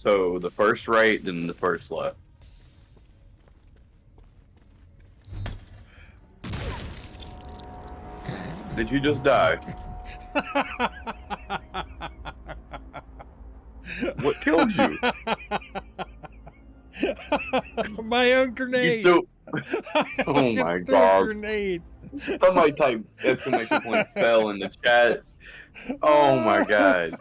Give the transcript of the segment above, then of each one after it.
So the first right, then the first left. Did you just die? What killed you? My own grenade. Oh my god! Grenade. Somebody type exclamation point fell in the chat. Oh my god!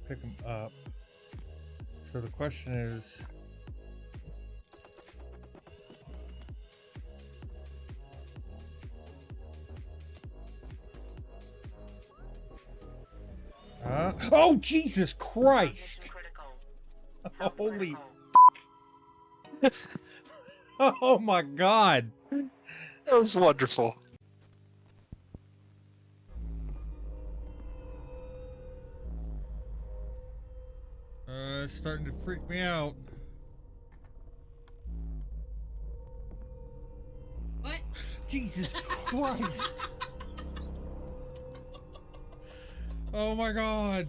Pick them up. So the question is, oh Jesus Christ! Holy! Oh my God! That was wonderful. It's starting to freak me out. What? Jesus Christ! Oh my God!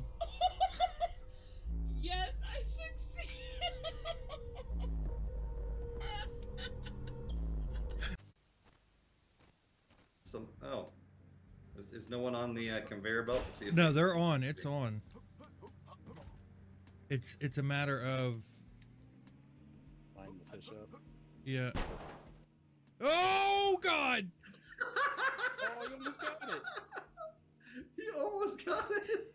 Yes, I succeeded. Oh, is no one on the conveyor belt to see if No, they're on. It's on. It's a matter of Line the fish up. yeah. Oh God! Oh, you almost got it. He almost got it.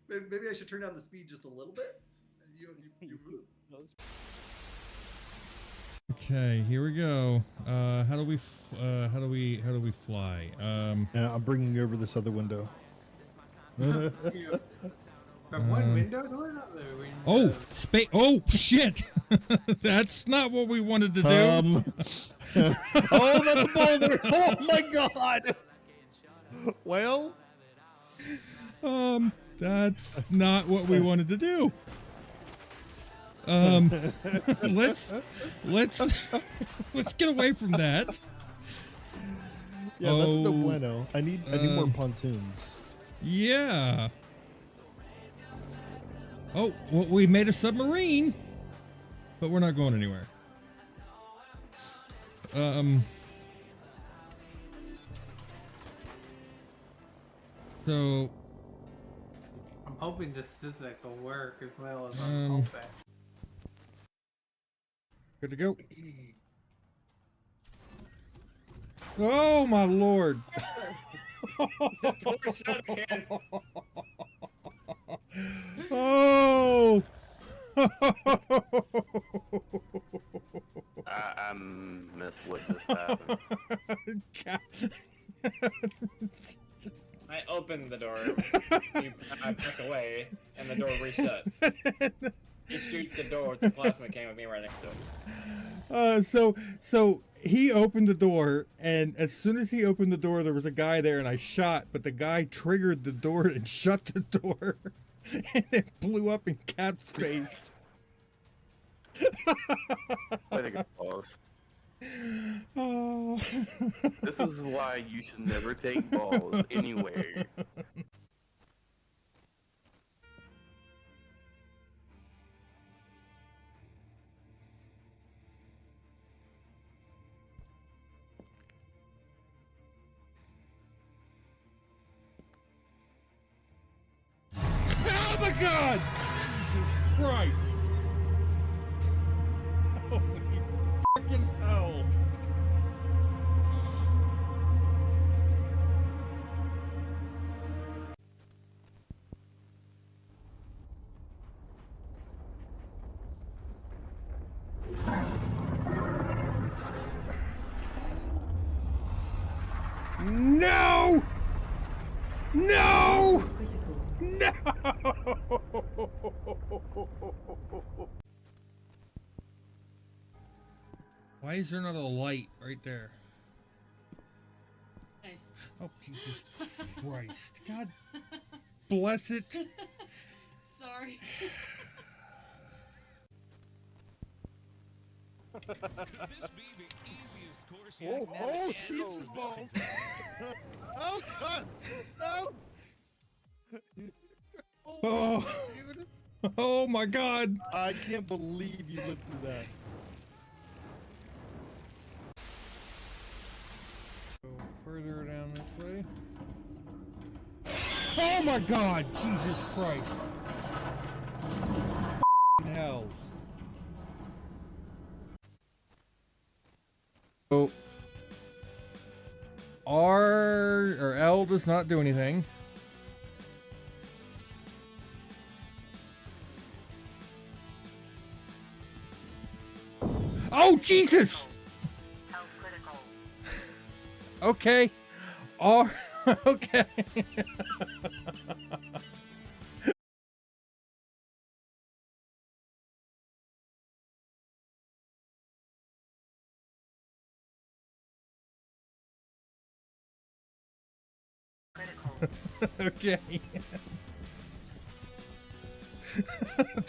Maybe I should turn down the speed just a little bit. You move. Okay, here we go. How do we fly? Yeah, I'm bringing you over this other window. From one window to another window. Oh, oh shit! That's not what we wanted to do. Oh, that's a boulder! Oh my God! Well, that's not what we wanted to do. Let's get away from that. Yeah, that's no bueno. I need more pontoons. Yeah. Oh, well, we made a submarine, but we're not going anywhere. So I'm hoping this physics will work as well as I'm hoping. Good to go. Oh my lord! Oh! I missed what just happened. I opened the door, I press away, and the door reshuts. He shoots the door with the plasma can with me right next to him. So he opened the door, and as soon as he opened the door, there was a guy there, and I shot, but the guy triggered the door and shut the door, and it blew up in Cap's face. I think it's pause. Oh. This is why you should never take balls anywhere. Oh my God! Jesus Christ! Holy fucking hell! No! No! No! Why is there not a light right there? Hey. Oh, Jesus Christ. God bless it. Sorry. Could this be the easiest Oh, Jesus balls! Oh God! No! Oh. Dude. Oh my God! I can't believe you lived through that. Go further down this way. Oh my God! Jesus Christ! F***ing hell! So R or L does not do anything. Oh Jesus! Okay. R. Okay. Okay.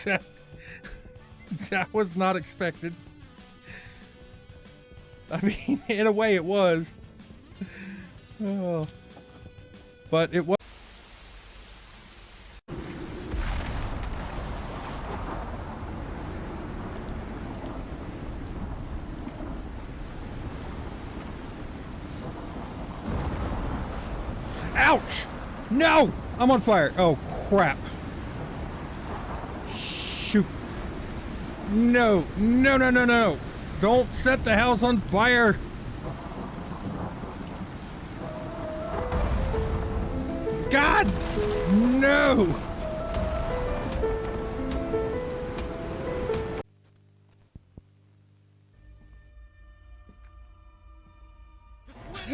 that, that was not expected. I mean, in a way it was. Oh. But it was. Ouch! No! I'm on fire. Oh, crap. Shoot. No. No, no, no, no. Don't set the house on fire. God! No!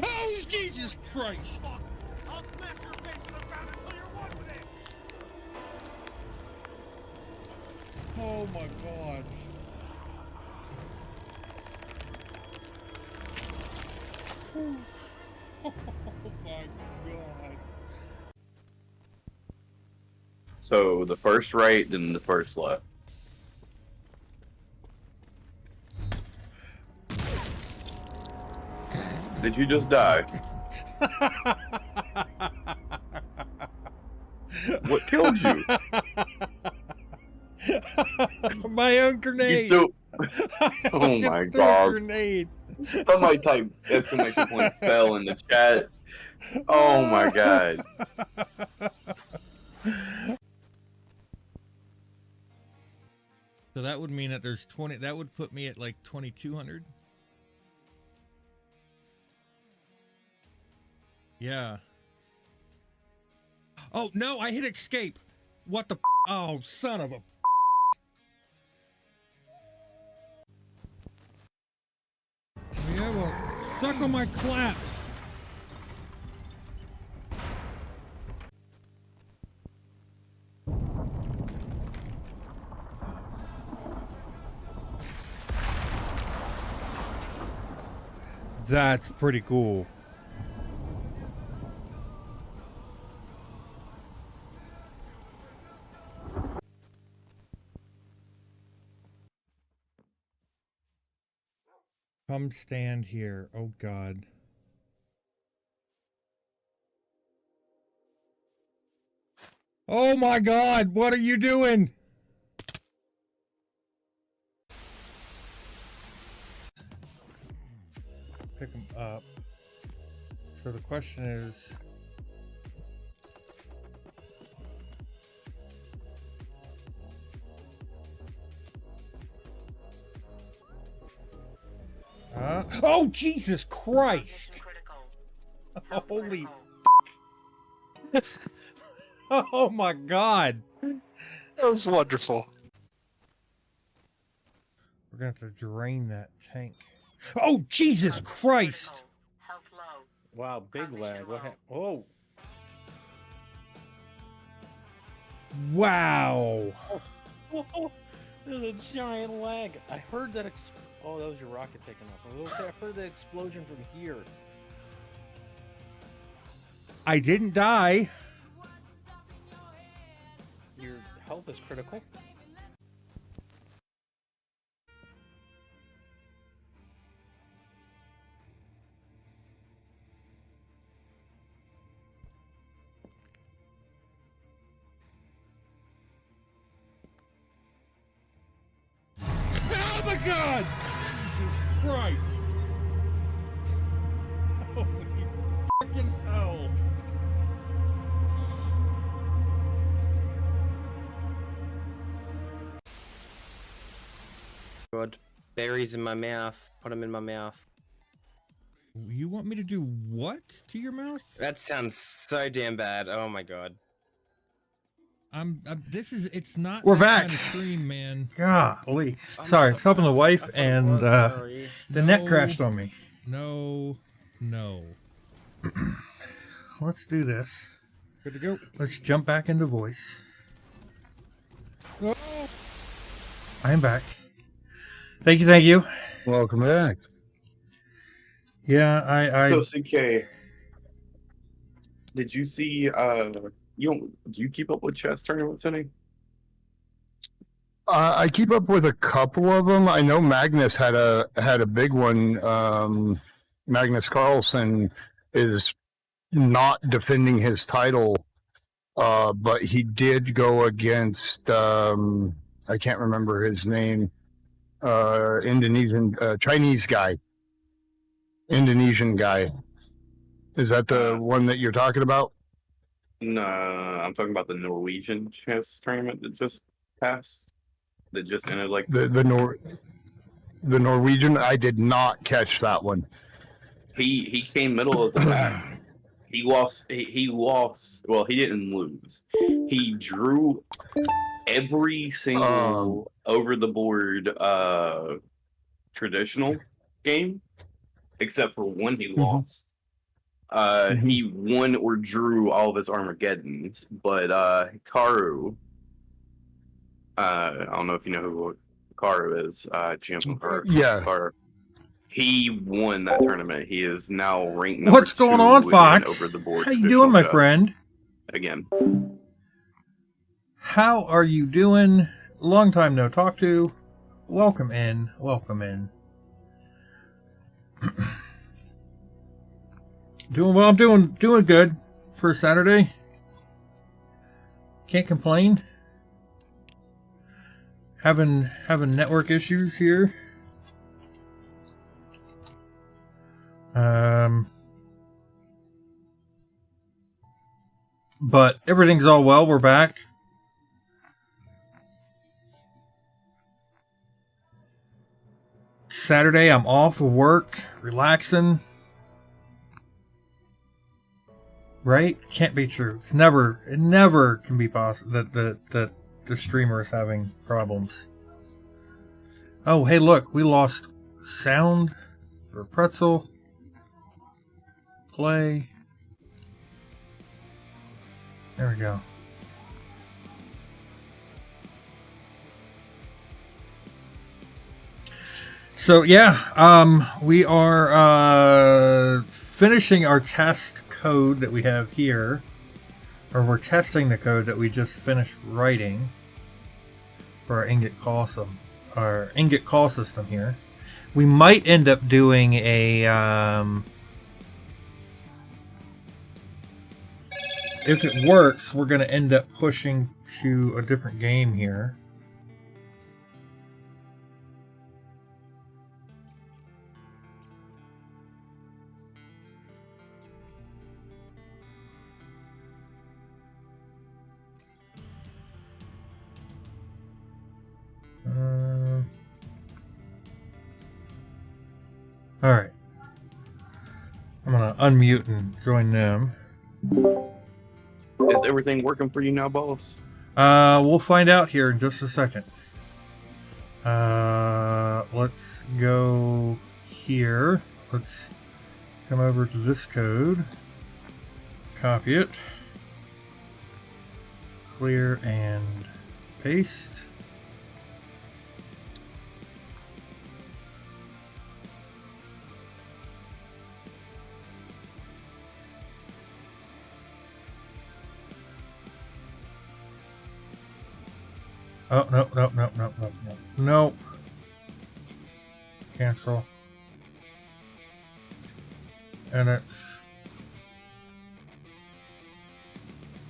Oh, Jesus Christ! I'll smash your face in the ground until you're one with it! Oh my God. Oh my God. So the first right, then the first left. Did you just die? What killed you? My own You grenade. threw. I Oh my fucking threw a God. grenade. Somebody type exclamation point fell in the chat. Oh my God. So that would mean that there's 20. That would put me at like 2,200. Yeah. Oh no! I hit escape. What the? Oh, son of a. Yeah, well, suck on my clap. That's pretty cool. Come stand here. Oh God. Oh my God, what are you doing? Pick them up. So the question is, oh Jesus Christ! Holy oh my God! That was wonderful. We're gonna have to drain that tank. Oh Jesus Christ! Wow, big lag. What happened? Oh, Wow! oh, there's a giant lag. I heard that. Oh, that was your rocket taking off. I was gonna say, I heard that explosion from here. I didn't die. Your health is critical. God! Jesus Christ! Holy fucking hell! God, berries in my mouth. Put them in my mouth. You want me to do what to your mouth? That sounds so damn bad. Oh my god. It's not We're that back. kind of stream, man. Golly. I'm Sorry, I so- was helping the I wife thought it and was, sorry. the net crashed on me. No. Let's do this. Good to go. Let's jump back into voice. Oh. I'm back. Thank you. Welcome back. Yeah, I So CK, did you see? Do you keep up with chess tournaments any? I keep up with a couple of them. I know Magnus had a big one. Magnus Carlsen is not defending his title, but he did go against I can't remember his name. Chinese guy. Indonesian guy. Is that the one that you're talking about? No, I'm talking about the Norwegian chess tournament that just passed. That just ended like The Norwegian. I did not catch that one. he came middle of the pack. He lost. He lost. Well, he didn't lose. He drew every single over the board traditional game except for one he lost. He won or drew all of his Armageddons, but Karu, I don't know if you know who Karu is, GM Karu. Yeah. Karu. He won that tournament. He is now ranked number What's going on, 2 in Fox? over the board How you traditional doing, my chess. friend? Again. How are you doing? Long time no talk to. Welcome in. Doing well. I'm doing good for a Saturday. Can't complain. Having network issues here. But everything's all well. We're back. Saturday, I'm off of work, relaxing. Right? Can't be true. It never can be possible that the streamer is having problems. Oh, hey, look, we lost sound for pretzel. Play. There we go. So yeah, we are finishing our test code that we have here, or we're testing the code that we just finished writing for our ingot call system here. We might end up doing a if it works, we're going to end up pushing to a different game here. All right. I'm going to unmute and join them. Is everything working for you now, boss? We'll find out here in just a second. Let's go here. Let's come over to this code. Copy it. Clear and paste. Oh, nope. Cancel. Edit.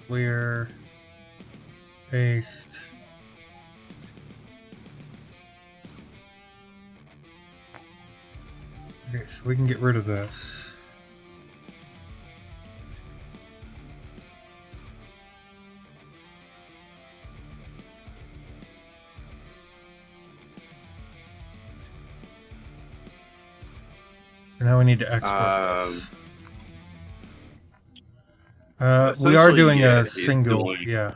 Clear. Paste. Okay, so we can get rid of this. Now we need to export this. We are doing a single, yeah.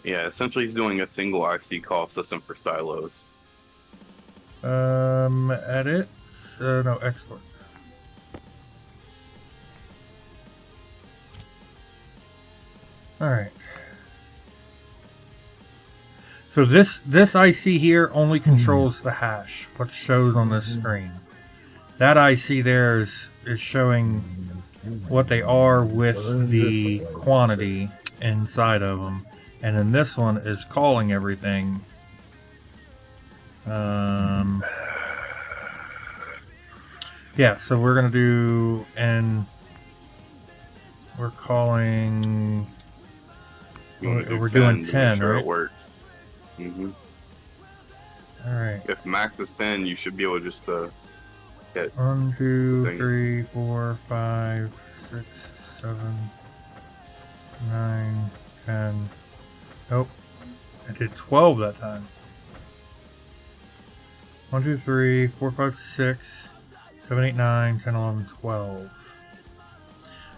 Yeah, essentially he's doing a single IC call system for silos. Edit. No, export. Alright. So this IC here only controls the hash, what shows on this screen. That IC there is showing what they are with the quantity inside of them. And then this one is calling everything. Yeah, so we're going to do, and we're calling, we're doing 10, sure right? It works. Alright. If max is 10, you should be able just to get 1, 2, 3, 4, 5, 6, 7, 9, 10. Nope. I did 12 that time. 1, 2, 3, 4, 5, 6, 7, 8, 9, 10, 11, 12.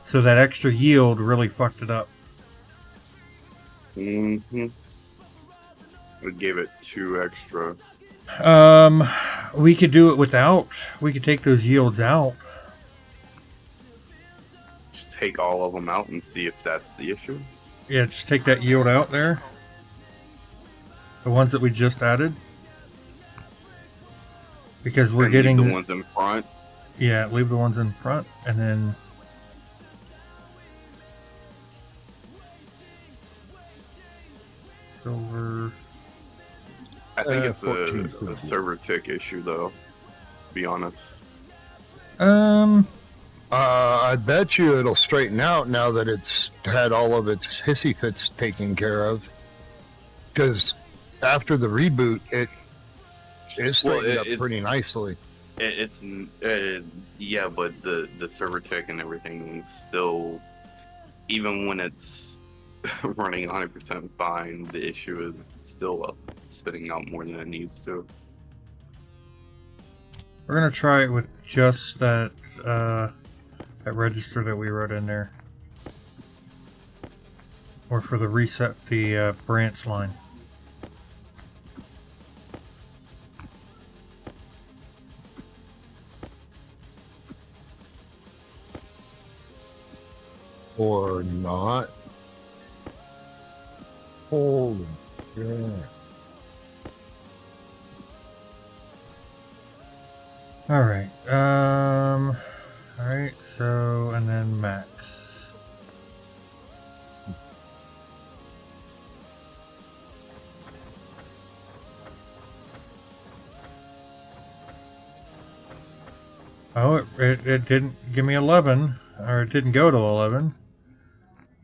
So that extra yield really fucked it up. We gave it 2 extra. We could do it without. We could take those yields out. Just take all of them out and see if that's the issue. Yeah, just take that yield out there. The ones that we just added. Because we're getting the ones in front. Yeah, leave the ones in front and then silver. I think it's a server tick issue, though. To be honest. I bet you it'll straighten out now that it's had all of its hissy fits taken care of. Because after the reboot, it straightened up pretty nicely. Yeah, but the server tick and everything is still, even when it's running 100% fine, the issue is still spitting out more than it needs to. We're gonna try it with just that that register that we wrote in there, or for the reset the branch line. Or not. Holy yeah. Alright, alright, so, and then max. Oh, it didn't give me 11, or it didn't go to 11.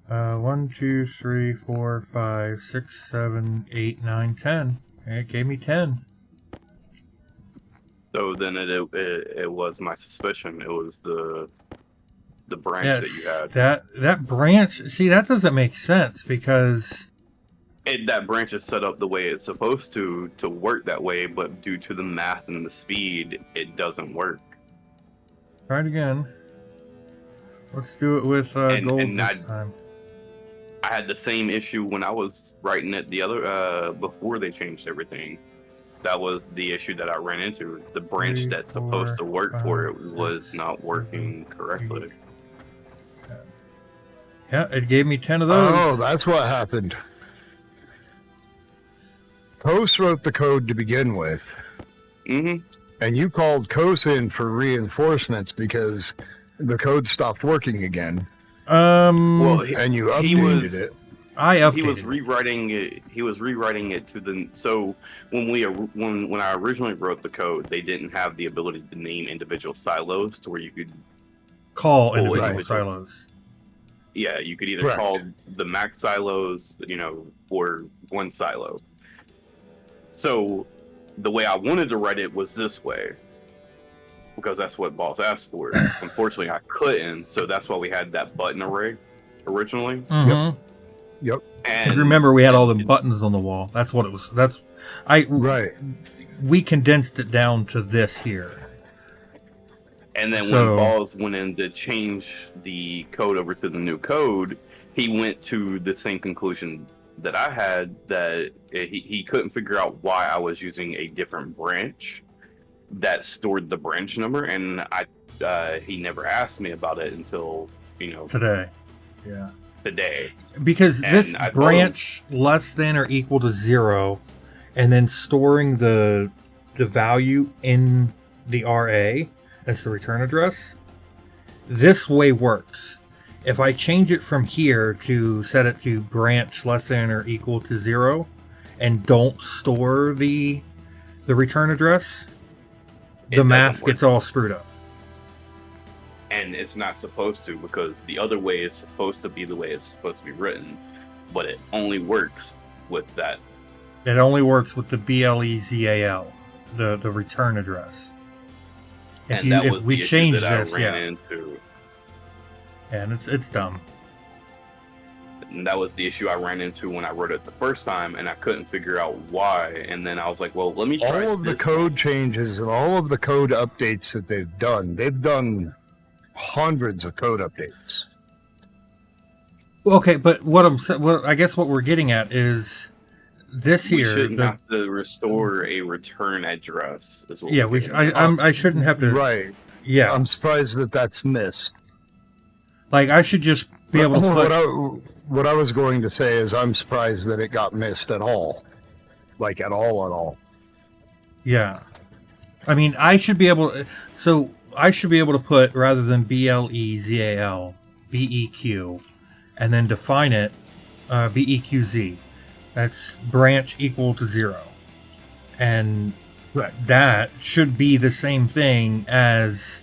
1, 2, 3, 4, 5, 6, 7, 8, 9, 10. It gave me 10. So then it was my suspicion. It was the branch Yes, that you had. That branch. See, that doesn't make sense because that branch is set up the way it's supposed to work that way, but due to the math and the speed, it doesn't work. Try it again. Let's do it with gold this time. I had the same issue when I was writing it the other before they changed everything. That was the issue that I ran into. The branch that's supposed to work for it was not working correctly. Yeah, it gave me 10 of those. Oh, that's what happened. Kos wrote the code to begin with. Mm-hmm. And you called Kos in for reinforcements because the code stopped working again. Well, and you updated it. I updated. He was rewriting it. He was rewriting it to the. So when I originally wrote the code, they didn't have the ability to name individual silos to where you could call individual silos. Yeah, you could either call the max silos, or one silo. So the way I wanted to write it was this way, because that's what boss asked for. Unfortunately, I couldn't, so that's why we had that button array originally. Mm-hmm. Yep. And remember, we had all the buttons on the wall. That's what it was. Right. We condensed it down to this here. And then So- when Balls went in to change the code over to the new code, he went to the same conclusion that I had, that he couldn't figure out why I was using a different branch that stored the branch number, and he never asked me about it until Today. Yeah. today. Because And this I told branch less than or equal to 0, and then storing the value in the RA as the return address, this way works. If I change it from here to set it to branch less than or equal to 0 and don't store the return address, the math gets all screwed up. And it's not supposed to, because the other way is supposed to be the way it's supposed to be written, but it only works with that. It only works with the BLEZAL, the return address. That was we the issue change that this, I ran into. And it's dumb. And that was the issue I ran into when I wrote it the first time, and I couldn't figure out why. And then I was like, well, let me try All of the this code changes and all of the code updates that they've done hundreds of code updates. Okay, but I guess what we're getting at is this We here. shouldn't have to restore a return address. Is what Yeah, we're getting at. I shouldn't have to. Right. Yeah. I'm surprised that that's missed. Like, I should just be able to put... What I was going to say is I'm surprised that it got missed at all. Like, at all. Yeah. I mean, I should be able... So, I should be able to put, rather than BLEZAL, BEQ, and then define it, BEQZ. That's branch equal to 0. And that should be the same thing as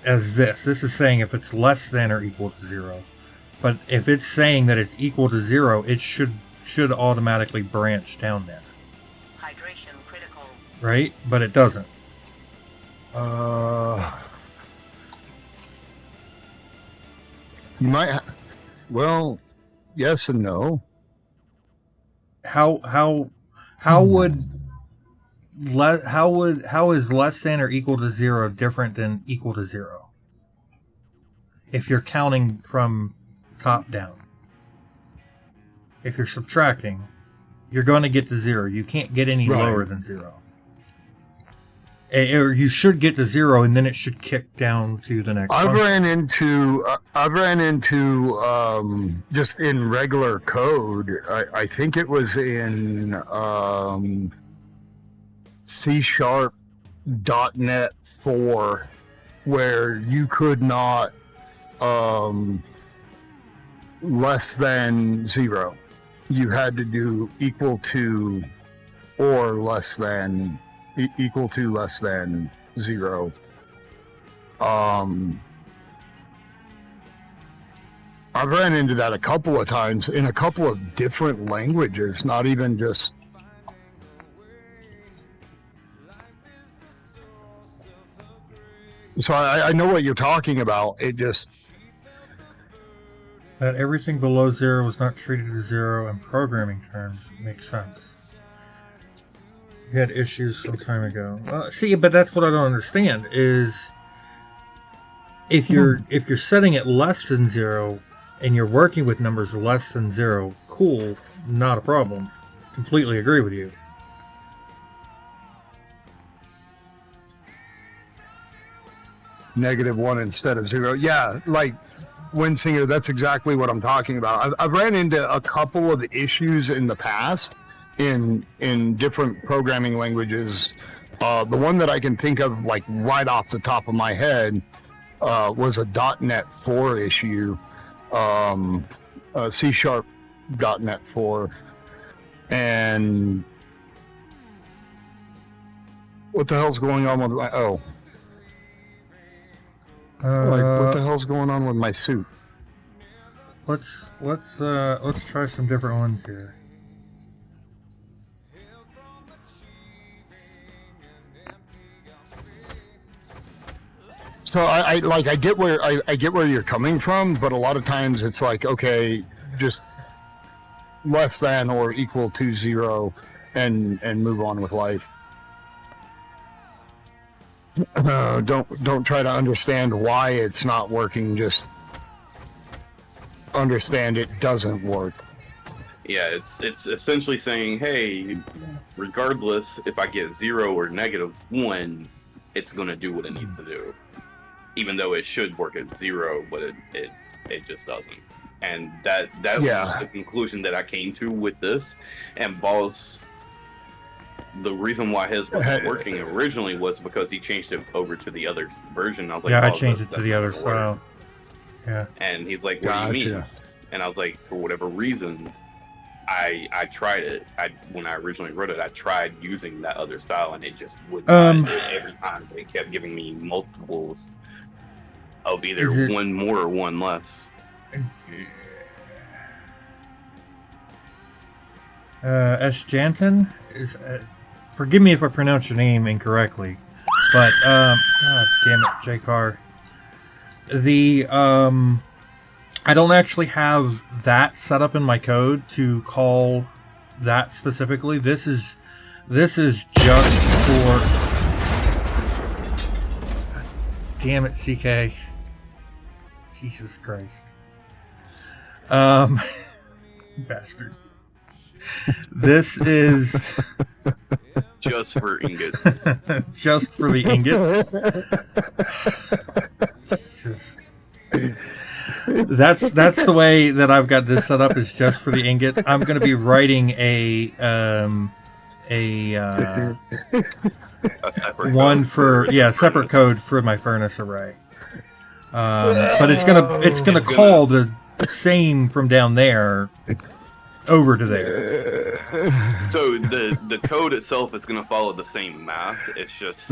this. This is saying if it's less than or equal to 0. But if it's saying that it's equal to 0, it should automatically branch down there. Hydration critical. Right? But it doesn't. You might well, yes and no. How is less than or equal to 0 different than equal to 0? If you're counting from top down. If you're subtracting, you're going to get to 0. You can't get any lower than 0. Or you should get to 0, and then it should kick down to the next I've function. ran into just in regular code. I think it was in C#.NET 4, where you could not less than 0. You had to do equal to or less than equal to less than 0. I've ran into that a couple of times in a couple of different languages, not even just. So I know what you're talking about. It just. That everything below 0 was not treated as 0 in programming terms makes sense. We had issues some time ago. See, but that's what I don't understand is if you're setting it less than 0 and you're working with numbers less than 0, cool, not a problem. Completely agree with you. -1 instead of 0. Yeah, like Winsinger, that's exactly what I'm talking about. I've ran into a couple of issues in the past in different programming languages. The one that I can think of, like right off the top of my head, was a .NET 4 issue, C#.NET 4, and what the hell's going on with my what the hell's going on with my suit? Let's try some different ones here. So I get where I get where you're coming from, but a lot of times it's like, okay, just less than or equal to 0 and move on with life. Don't try to understand why it's not working, just understand it doesn't work. Yeah, it's essentially saying, hey, regardless if I get 0 or -1, it's gonna do what it needs to do. Even though it should work at 0, but it just doesn't. And that was the conclusion that I came to with this. And Ball's, the reason why his wasn't working originally was because he changed it over to the other version. I was like, Yeah, I Balls, changed it to that's the not other gonna work. style. Yeah. And he's like, what do you mean? And I was like, for whatever reason, I tried it. When I originally wrote it, I tried using that other style, and it just would not. Every time it kept giving me multiples of either one more or one less. S. Janton is. Forgive me if I pronounce your name incorrectly, but God damn it, J. Carr. I don't actually have that set up in my code to call that specifically. This is just for. God damn it, CK. Jesus Christ. Bastard. This is just for ingots. Just for the ingots. Jesus. That's the way that I've got this set up, is just for the ingots. I'm going to be writing a separate one code for separate code for my furnace array. But it's gonna call the same from down there over to there. So the code itself is going to follow the same math. It's just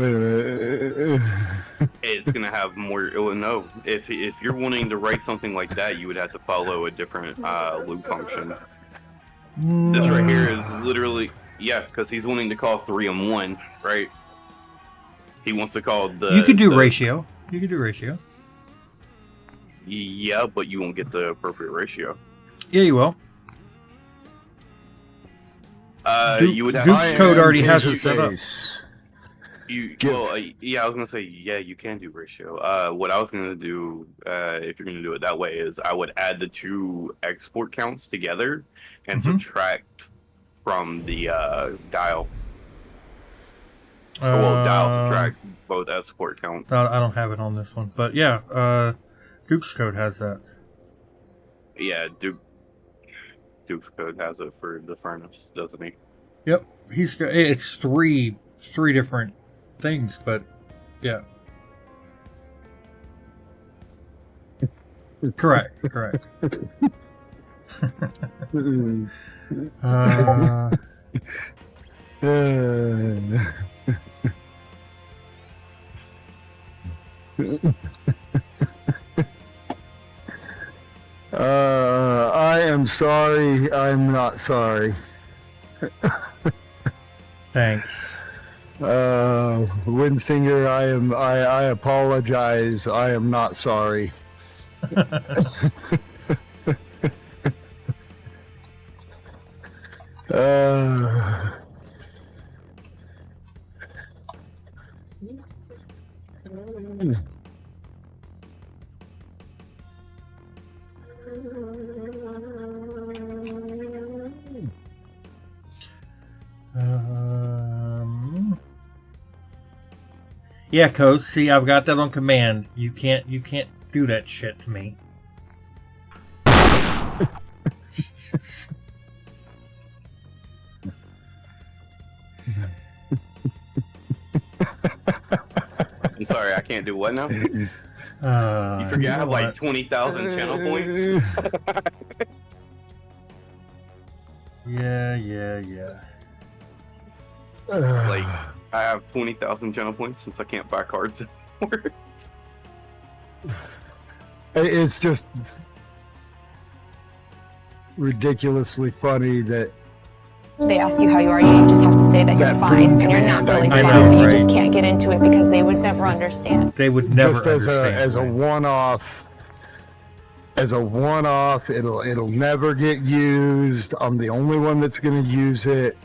it's going to have more. Oh no! If you're wanting to write something like that, you would have to follow a different loop function. This right here is literally because he's wanting to call 3 and 1, right? He wants to call the. You could do ratio. You could do ratio. Yeah, but you won't get the appropriate ratio. Yeah, you will. You would have Duke's code already has it set up. Yeah, I was gonna say you can do ratio. What I was gonna do, if you're gonna do it that way, is I would add the 2 export counts together and subtract from the dial. Dial subtract both export counts. I don't have it on this one, but yeah, Duke's code has that. Yeah, Duke's code has it for the furnace, doesn't he? Yep, it's three different things, but yeah. Correct. I am sorry. I'm not sorry. Thanks. Windsinger, I apologize. I am not sorry. Yeah, Coach. See, I've got that on command. You can't do that shit to me. I'm sorry, I can't do what now? You forget I have like 20,000 channel points. Yeah. Like, I have 20,000 channel points since I can't buy cards anymore. It's just ridiculously funny that They ask you how you are, you just have to say that you're That fine, boom and you're not command, really I fine, know, but you right? just can't get into it because they would never understand. They would never Just as understand. a right? one-off. As a one-off, it'll never get used. I'm the only one that's going to use it,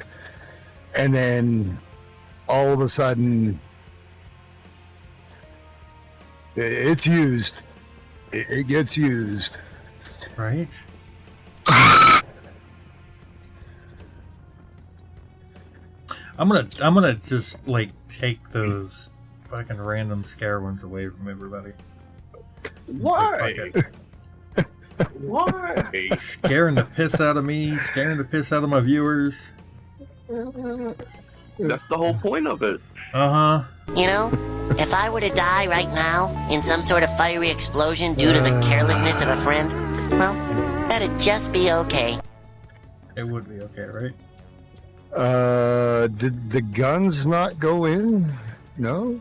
and then all of a sudden, it's used. It gets used. Right? I'm gonna just like take those fucking random scare ones away from everybody. Why? Why? Scaring the piss out of me, scaring the piss out of my viewers. That's the whole point of it. Uh-huh. You know, if I were to die right now in some sort of fiery explosion due to the carelessness of a friend, well, that'd just be okay. It would be okay, right? Did the guns not go in? No?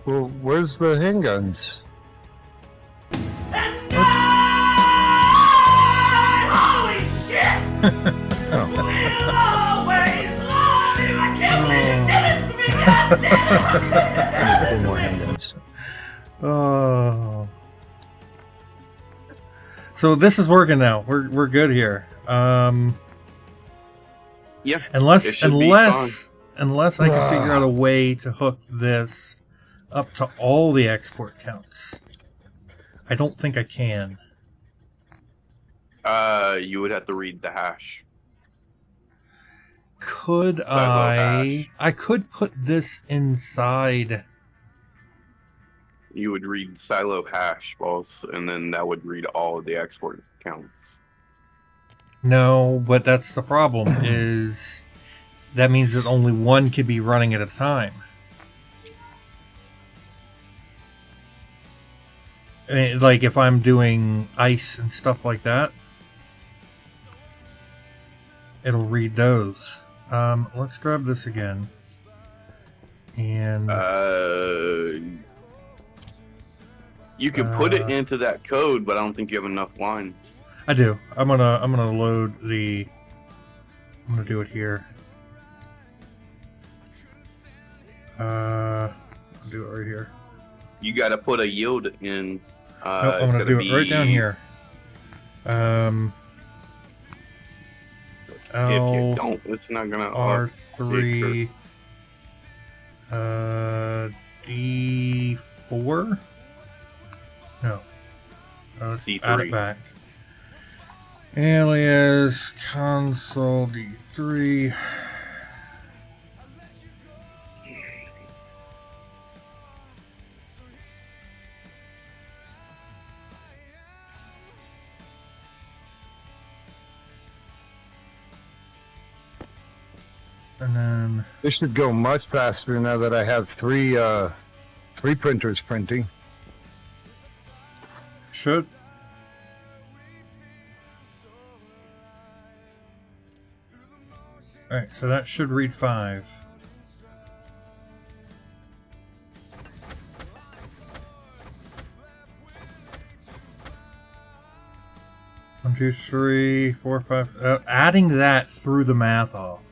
Well, where's the handguns? Holy shit! We'll always love you. I can't believe you did this to me, goddamn! More handguns. Oh. So this is working now. We're good here. Yeah. Unless it should be fine. unless I can figure out a way to hook this up to all the export counts. I don't think I can. You would have to read the hash. Could Silo hash. I could put this inside. You would read silo hash, boss, and then that would read all of the export counts. No, but that's the problem is that means that only one could be running at a time. I mean, like if I'm doing ice and stuff like that, it'll read those. Let's grab this again. And you could put it into that code, but I don't think you have enough lines. I do. I'm gonna load the. I'm gonna do it here. I'll do it right here. You got to put a yield in. Nope, I'm gonna do it right down here. If you don't, it's not gonna. R3. D4. No. Let's D3. add it back. Alias console D3. And then This should go much faster now that I have three printers printing. should. Alright, so that should read 5. One, 2, 3, 4, 5. Adding that threw the math off.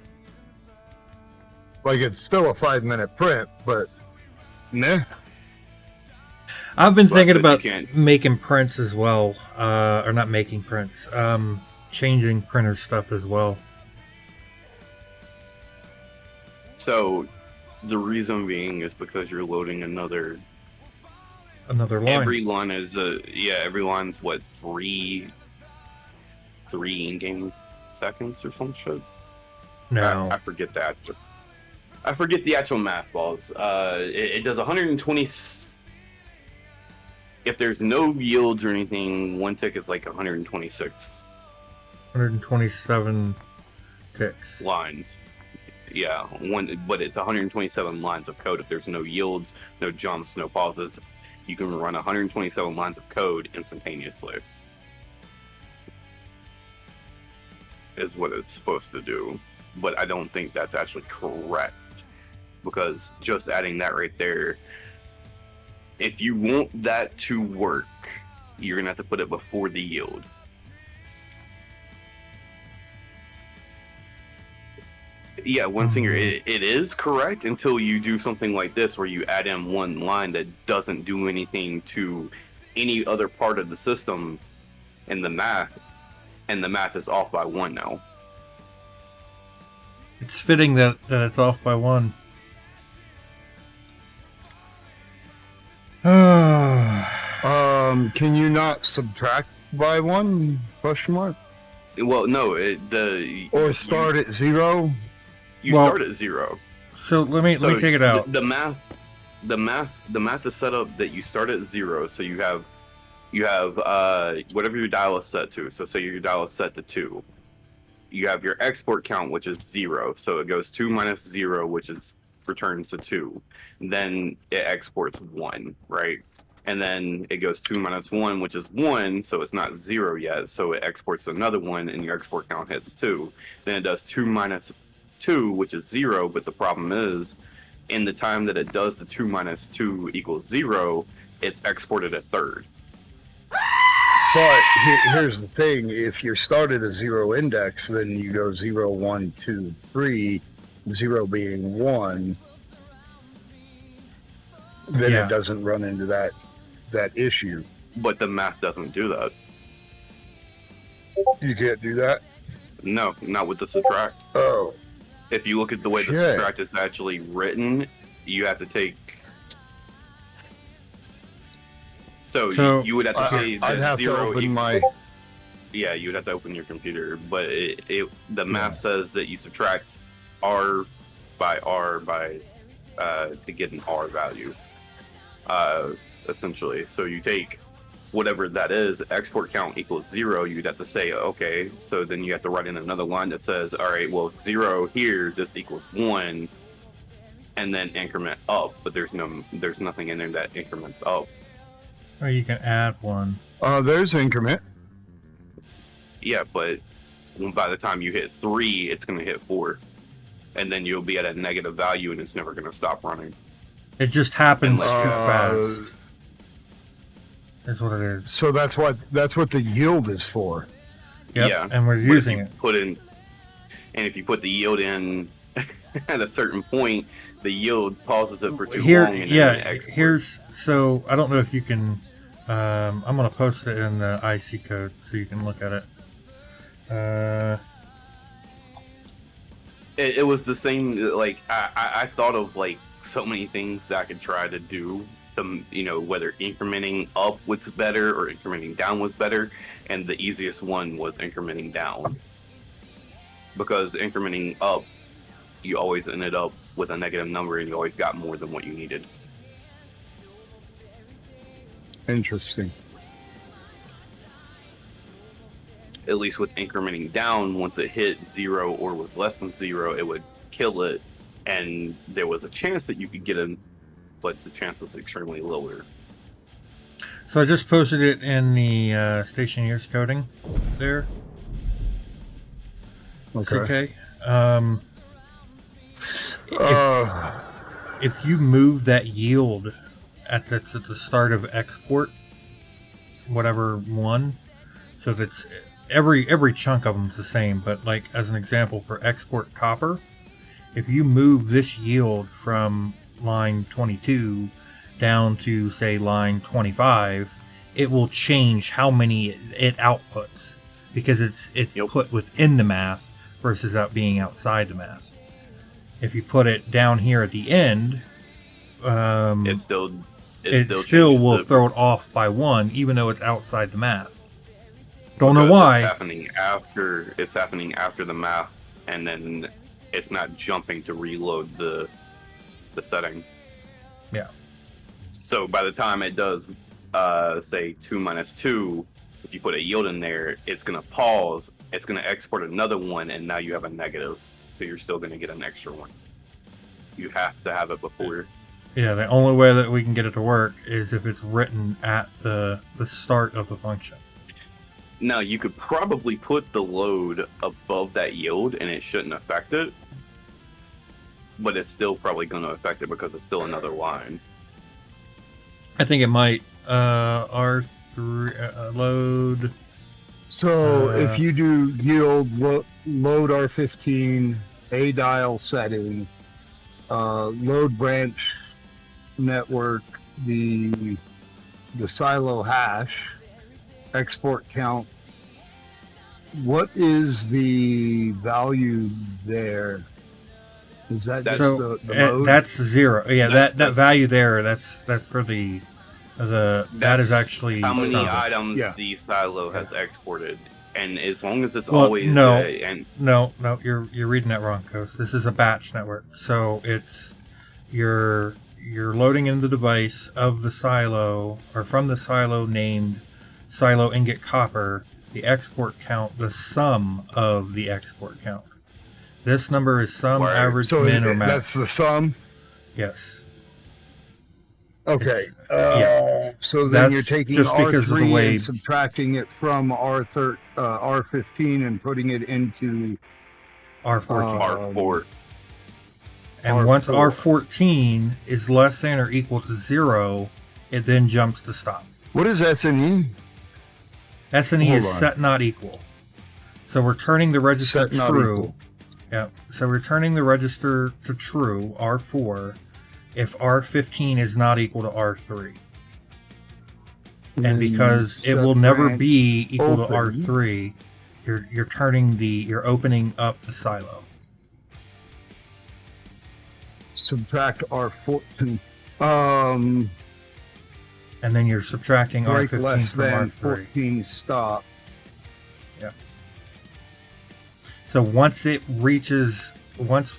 Like it's still a 5-minute print, but nah. I've been That's why I thinking said about you can't. making prints as well, or not making prints, changing printer stuff as well. So, the reason being is because you're loading another. Another line. Every line is every line's what, three in-game seconds or some shit. No. I forget that. I forget the actual math, balls. It does 120. If there's no yields or anything, one tick is like 126 127 ticks. lines. Yeah, but it's 127 lines of code. If there's no yields, no jumps, no pauses, you can run 127 lines of code instantaneously. Is what it's supposed to do. But I don't think that's actually correct. Because just adding that right there, if you want that to work, you're going to have to put it before the yield. Yeah, one singer. It is correct until you do something like this, where you add in one line that doesn't do anything to any other part of the system in the math, and the math is off by 1 now. It's fitting that it's off by 1. Can you not subtract by 1? Question mark. Well, no. Or start at 0. You start at 0. So let me take it out. The math is set up that you start at 0. So you have whatever your dial is set to. So say your dial is set to 2. You have your export count, which is 0. So it goes 2 minus 0, which is returns to 2. Then it exports 1, right? And then it goes 2 minus 1, which is 1, so it's not 0 yet. So it exports another 1, and your export count hits 2. Then it does 2 minus 2, which is 0. But the problem is, in the time that it does the 2 minus 2 equals 0, it's exported a third. But here's the thing: if you're started a 0 index, then you go 0, 1, 2, 3, 0 being 1. Then it doesn't run into that issue. But the math doesn't do that. You can't do that? No, not with the subtract. Oh. If you look at the way the subtract is actually written, you have to take... So you would have to say that I'd have 0 to open my... Yeah, you would have to open your computer, but the math says that you subtract R by R to get an R value, essentially. So you take whatever that is, export count equals 0, you'd have to say, okay, so then you have to write in another line that says, all right, well, 0 here, this equals 1, and then increment up, but there's nothing in there that increments up. Or you can add 1. There's increment. Yeah, but by the time you hit 3, it's going to hit 4. And then you'll be at a negative value, and it's never going to stop running. It just happens too fast. That's what it is. So that's what the yield is for. Yep, Yeah, and we're using it. If you put the yield in at a certain point, the yield pauses it for too long. And So I don't know if you can. I'm gonna post it in the IC code so you can look at it. It was the same. Like I thought of like so many things that I could try to do. Whether incrementing up was better or incrementing down was better, and the easiest one was incrementing down. Because incrementing up, you always ended up with a negative number, and you always got more than what you needed. Interesting. At least with incrementing down, once it hit 0 or was less than 0, it would kill it, and there was a chance that you could get in, but the chance was extremely lower. So I just posted it in the Stationeers coding there. Okay. If you move that yield at the start of export, whatever one, so if it's every chunk of them is the same, but like as an example for export copper, if you move this yield from line 22 down to say line 25, it will change how many it outputs because it's put within the math versus being outside the math. If you put it down here at the end, it still will throw it off by 1, even though it's outside the math. Don't know why. It's happening after the math, and then it's not jumping to reload the setting. Yeah. So by the time it does, say 2 minus 2, if you put a yield in there, it's gonna pause. It's gonna export another one, and now you have a negative. So you're still gonna get an extra one. You have to have it before. Yeah, the only way that we can get it to work is if it's written at the start of the function. Now, you could probably put the load above that yield and it shouldn't affect it. But it's still probably going to affect it because it's still another line. I think it might. R3 load. So if you do yield load R15 A dial setting, load branch network, the silo hash, export count. What is the value there? Is that just So the mode? that's 0. Yeah, That's- that value there. That's for the that That's is actually how many sum. items Yeah. the silo has exported, and as long as it's Well, always no, and no, you're reading that wrong, Coast. This is a batch network, so it's you're loading in the device of the silo or from the silo named silo ingot copper, the export count, the sum of the export count. This number is sum, Right. average, So min, or max. that's the sum? Yes. Okay. Yeah. So then you're That's taking just because of the R3 way- and subtracting it from R15 and putting it into R14. R4. And once R4. R14 is less than or equal to 0, it then jumps to stop. What is S&E? S&E Hold is on. set not equal. So we're turning the register Set not true. equal. Yeah. So we're turning the register to true, R4, if R15 is not equal to R3. And because it will never branch be equal to open. R3, you're opening up the silo. Subtract R14. And then you're subtracting Break R15 less from than R3. 14 stop. Yeah. So once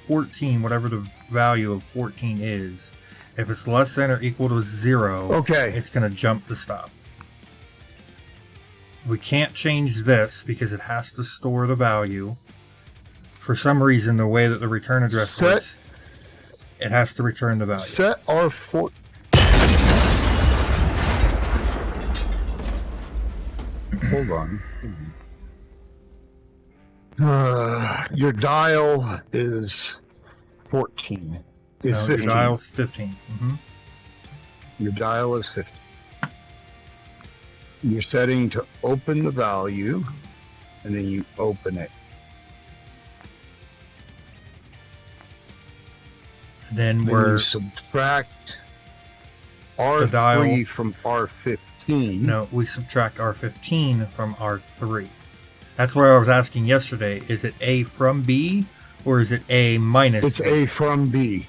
14, whatever the value of 14 is, if it's less than or equal to 0, Okay. it's going to jump the stop. We can't change this because it has to store the value. For some reason, the way that the return address works, it has to return the value. Set R4. Hold on. Your dial is 14. Is No, 15. your dial's 15. Mm-hmm. Your dial is 15. You're setting to open the value, and then you open it. Then Then we're you subtract the dial. R3 from R15. No, we subtract R15 from R3. That's where I was asking yesterday. Is it A from B or is it A minus It's B? A from B.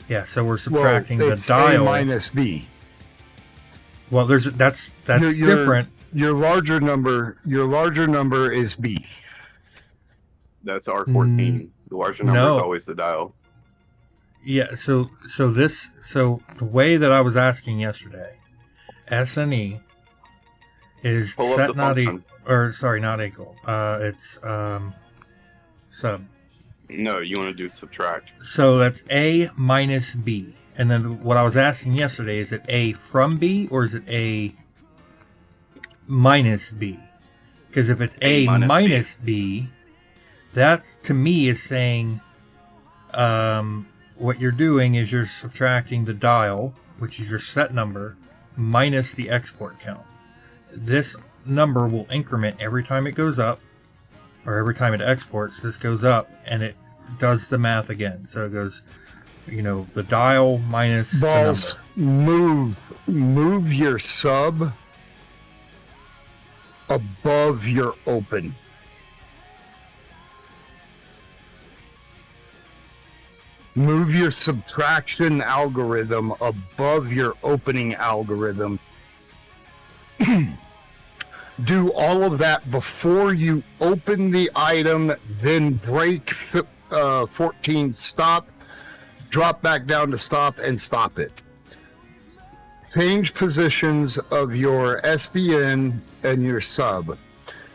Yeah, so we're subtracting well, the it's dial. A minus B. Well, that's Your- different. Your larger number is B. That's R14. The larger number is no. always the dial. Yeah, so the way that I was asking yesterday, S&E is Pull up set the not function. not equal. It's sub. No, you want to do subtract. So that's A minus B. And then what I was asking yesterday, is it A from B or is it A minus B? Because if it's A minus B, that to me is saying what you're doing is you're subtracting the dial, which is your set number, minus the export count. This number will increment every time it goes up, or every time it exports. This goes up and it does the math again. So it goes, the dial minus Balls, the number. move your sub above your open. Move your subtraction algorithm above your opening algorithm. Do all of that before you open the item, then break 14 stop, drop back down to stop, and stop it. Change positions of your SBN and your sub.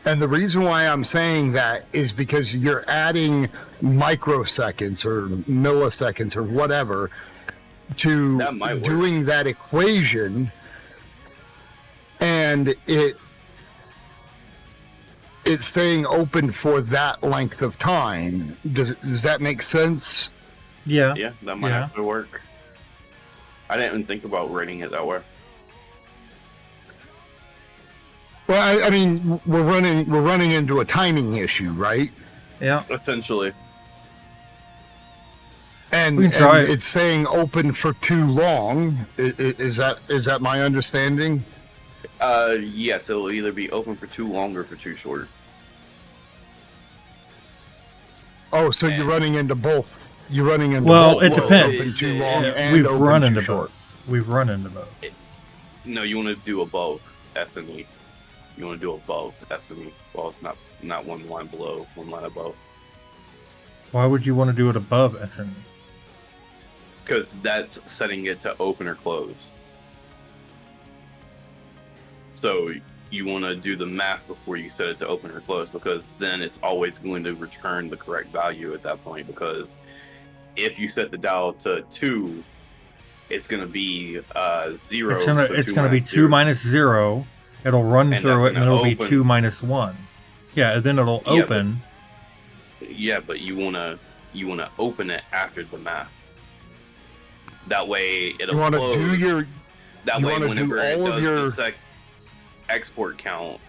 And the reason why I'm saying that is because you're adding microseconds or milliseconds or whatever to doing that equation, and it's staying open for that length of time. Does that make sense? Yeah. Yeah, that might actually work. I didn't even think about writing it that way. Well, I mean, we're running into a timing issue, right? Yeah. Essentially. And, We can try and it. it's saying open for too long. Is that my understanding? Yes, it will either be open for too long or for too short. Oh, so you're running into both. You're running into Well, both. it So it's depends. Open too long and We've open run too into short. both. We've run into both. No, you want to do above S&E. You want to do above S&E. Well, it's not one line below, one line above. Why would you want to do it above SNE? Because that's setting it to open or close. So you want to do the math before you set it to open or close, because then it's always going to return the correct value at that point. Because if you set the dial to 2, it's going to be 0. It's gonna be 2 minus 0. It'll run And through that's it, and it'll gonna be open. 2 minus 1. Yeah, and then it'll Yeah, open. But you wanna open it after the math. That way it'll You want to close. do your. That you way, wanna do whenever it all of does your- the export count,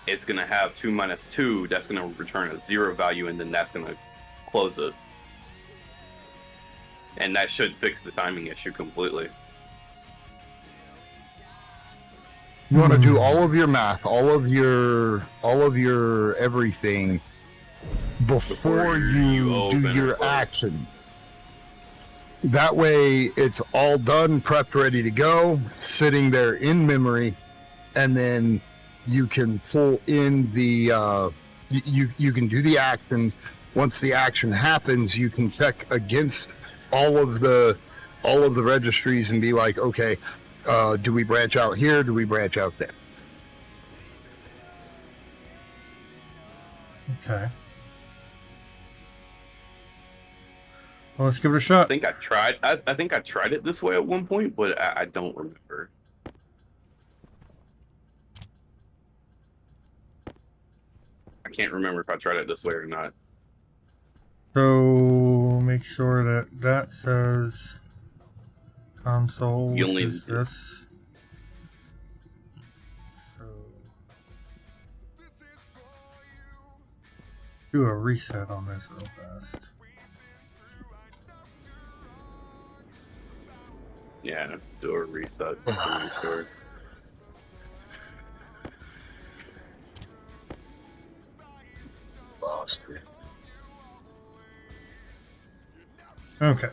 it's gonna have 2 minus 2. That's gonna return a 0 value, and then that's gonna close it. And that should fix the timing issue completely. You want to do all of your math, all of your everything before you do open or your close. action. That way, it's all done, prepped, ready to go, sitting there in memory, and then you can pull in the. You can do the action. Once the action happens, you can check against all of the registries and be like, okay, do we branch out here? Do we branch out there? Okay. Well, let's give it a shot. I think I tried. I think I tried it this way at one point, but I don't remember. I can't remember if I tried it this way or not. So make sure that says console, You which only is this. So do a reset on this real fast. Yeah, do a reset just to make sure. Okay.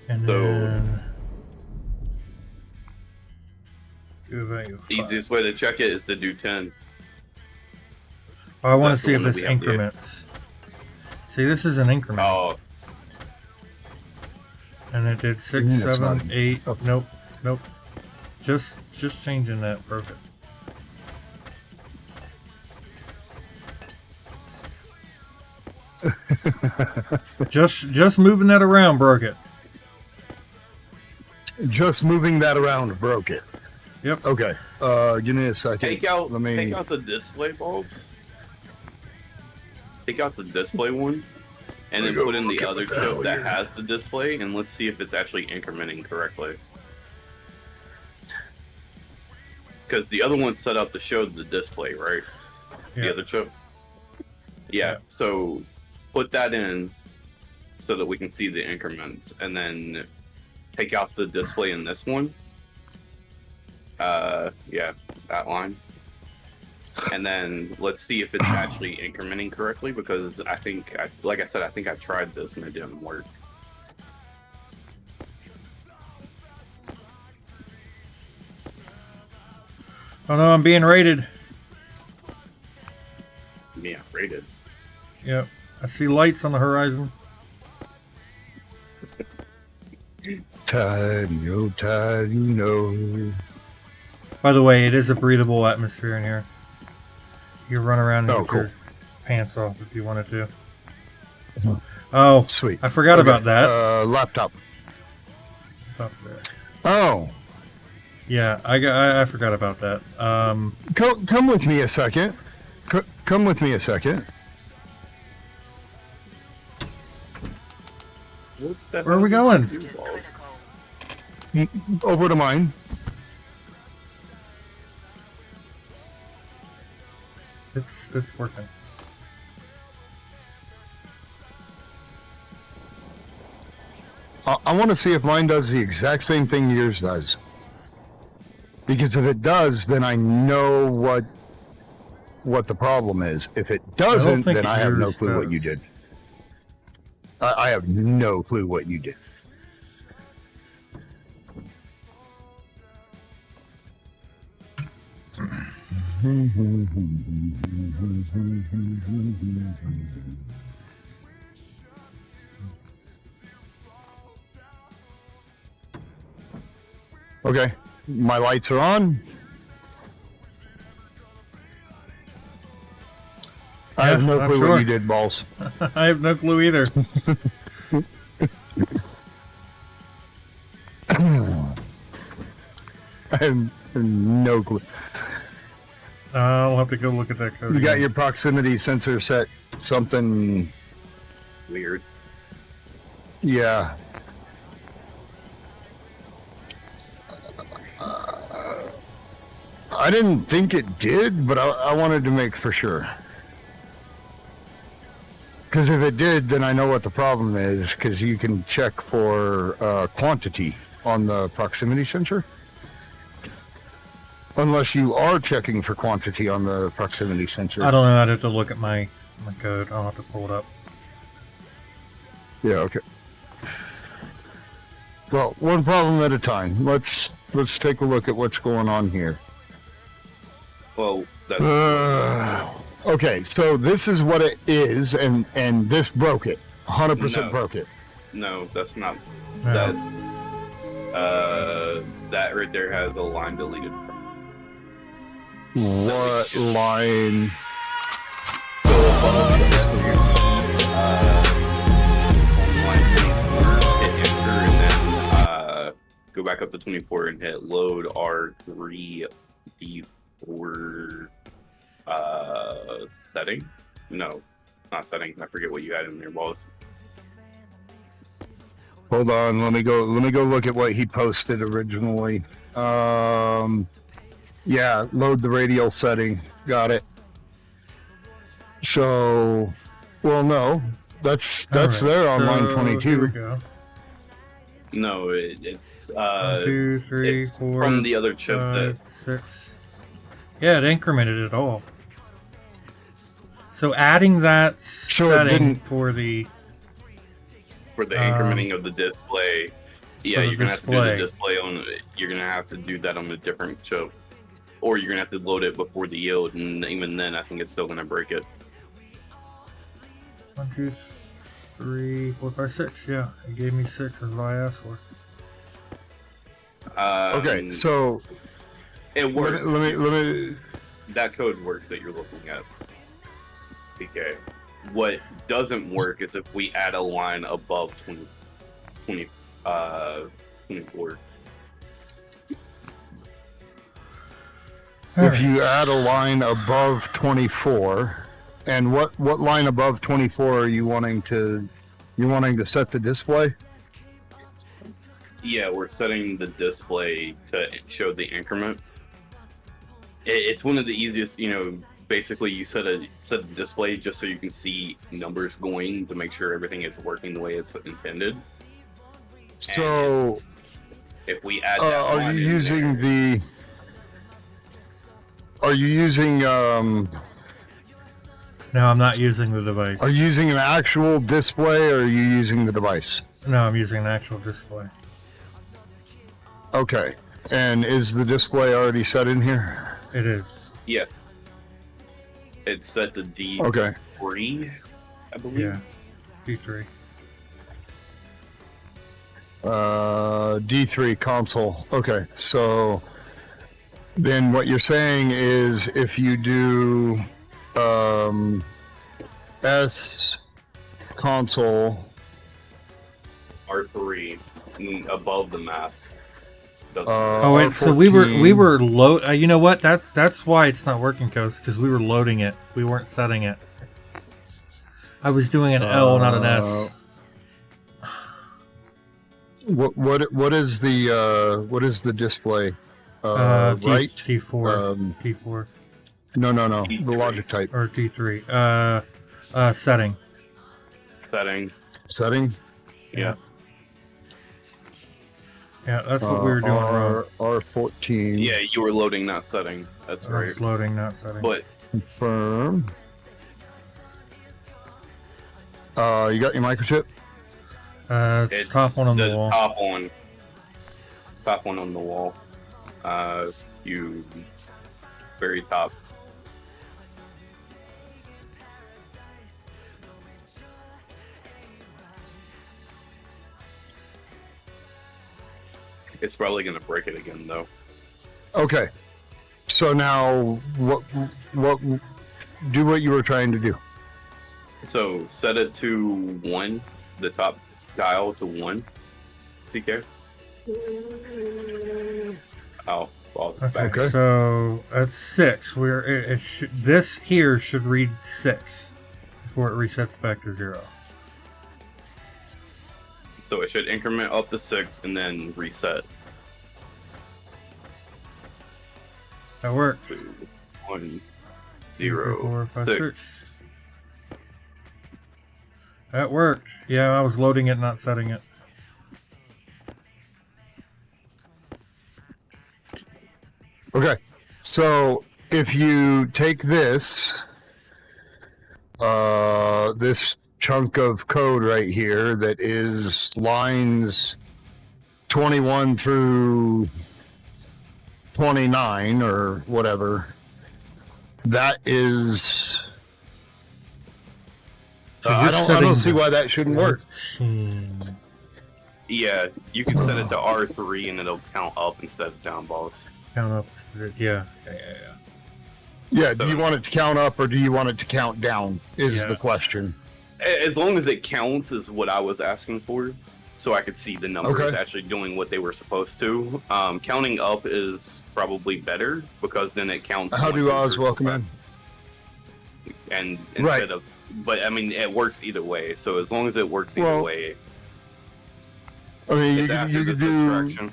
And So- then do a value of The 5. easiest way to check it is to do 10. I want to That's the see if one that this we have to do. increments. See, this is an increment. Oh, And it did 6, mean it's 7, not- 8. Nope. Nope. Just changing that. Perfect. just moving that around broke it. Just moving that around broke it. Yep. Okay. Give me a second. take out Let me. take out the display balls. Take out the display one, and then Go put in look the at other what the hell chip that you're- has the display, and let's see if it's actually incrementing correctly. Because the other one set up to show the display, right? Yeah. The other chip. Yeah. So put that in so that we can see the increments, and then take out the display in this one. Yeah, that line. And then let's see if it's actually incrementing correctly, because I think, like I said, I think I tried this and it didn't work. Oh no, I'm being raided. Yeah, rated. Yep. I see lights on the horizon. Tide, no tide, you know. By the way, it is a breathable atmosphere in here. You can run around and Oh, get cool. your pants off if you wanted to. Oh, Sweet. I forgot Okay, about that. Laptop. Up there. Oh, Yeah, I forgot about that. come with me a second. Come with me a second. Where are we going? Over to mine. It's working. I want to see if mine does the exact same thing yours does. Because if it does, then I know what the problem is. If it doesn't, then I have no clue what you did. I have no clue what you did. Okay, my lights are on. I have no clue what you did, Balls. I have no clue either. I have no clue. I'll have to go look at that code. You got your proximity sensor set something weird. Yeah. I didn't think it did, but I wanted to make for sure. Because if it did, then I know what the problem is, because you can check for quantity on the proximity sensor. Unless you are checking for quantity on the proximity sensor. I don't know. I'd have to look at my code. I'll have to pull it up. Yeah, okay. Well, one problem at a time. Let's take a look at what's going on here. Well, that's... Okay, so this is what it is, and this broke it. 100% broke it. No, that's not. No. That right there has a line deleted. What line? So above line 24, hit enter, and then go back up to 24 and hit load R3 D4 setting. No, not setting. I forget what you had in there, Wallace. Hold on, let me go look at what he posted originally. Yeah, load the radial setting. Got it. So, well, no, that's right, there on line so 22. Here we go. No, it's 1, 2, 3, it's 4, from the other chip 5, 6. Yeah, it incremented it all. So adding that setting for the incrementing of the display. Yeah, you're gonna have to do the display on. You're gonna have to do that on a different chip, or you're gonna have to load it before the yield, and even then, I think it's still gonna break it. 1, 2, 3, 4, 5, 6. Yeah, it gave me 6 as I asked for. Okay, so it works. Let me. That code works that you're looking at. CK. What doesn't work is if we add a line above 24. If you add a line above 24, and what line above 24 are you wanting to set the display? Yeah, we're setting the display to show the increment. It's one of the easiest, basically you set a display just so you can see numbers going to make sure everything is working the way it's intended. So if we add that are you using No, I'm not using the device. Are you using an actual display, or are you using the device? No, I'm using an actual display. Okay. And is the display already set in here? It is. Yes. It's set to D3, okay. I believe. Yeah, D3. D3 console. Okay, so then what you're saying is if you do S console R3 above the map. Oh wait, so we were load. You know what? That's why it's not working, Coach, because we were loading it. We weren't setting it. I was doing an L, not an S. What is the display? Right? T4. T4. No. T3. The logic type. Or T3. Setting. Setting. Setting. Yeah. Yeah, that's what we were doing wrong. R14. Yeah, you were loading, not setting. That's I right. was loading, not setting. But Confirm. You got your microchip? It's top one on the wall. Top one on the wall. You very top. It's probably gonna break it again though. Okay. So now, what? Do what you were trying to do. So set it to 1, the top dial to 1. CK. Oh, well, Okay, so at 6, this here should read 6 before it resets back to 0. So it should increment up to 6 and then reset. That worked. 2, 1, 0, 0, 5, 6. That worked. Yeah, I was loading it, not setting it. Okay. So if you take this, this chunk of code right here that is lines 21 through 29 or whatever, that is. I don't see why that shouldn't work. Yeah, you can set it to R3 and it'll count up instead of down, boss. Count up. Yeah. Yeah, So do you want it to count up or do you want it to count down is the question. As long as it counts is what I was asking for, so I could see the numbers actually doing what they were supposed to. Counting up is probably better because then it counts. How do Oz welcome in? And instead of, but I mean, it works either way. So as long as it works either way, I mean, it's after the subtraction.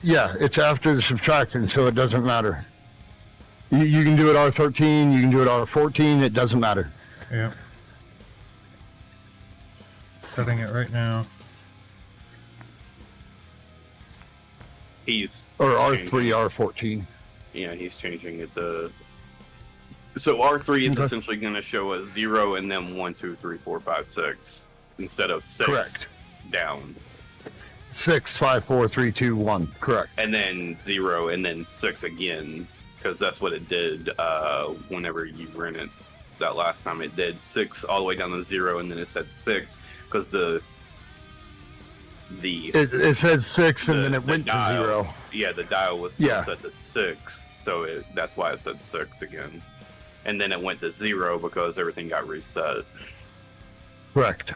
Yeah, it's after the subtraction, so it doesn't matter. You can do it R13, you can do it R14, it doesn't matter. Yeah. Setting it right now. He's or R3, R14. Yeah, he's changing it to. So R3 is essentially going to show a 0 and then 1, 2, 3, 4, 5, 6 instead of 6. Correct. Down. 6, 5, 4, 3, 2, 1. Correct. And then 0 and then 6 again, because that's what it did whenever you ran it that last time. It did 6 all the way down to 0 and then it said 6 because it said 6 and then it went to 0. Yeah, the dial was still set to 6, so that's why it said 6 again. And then it went to 0 because everything got reset. Correct.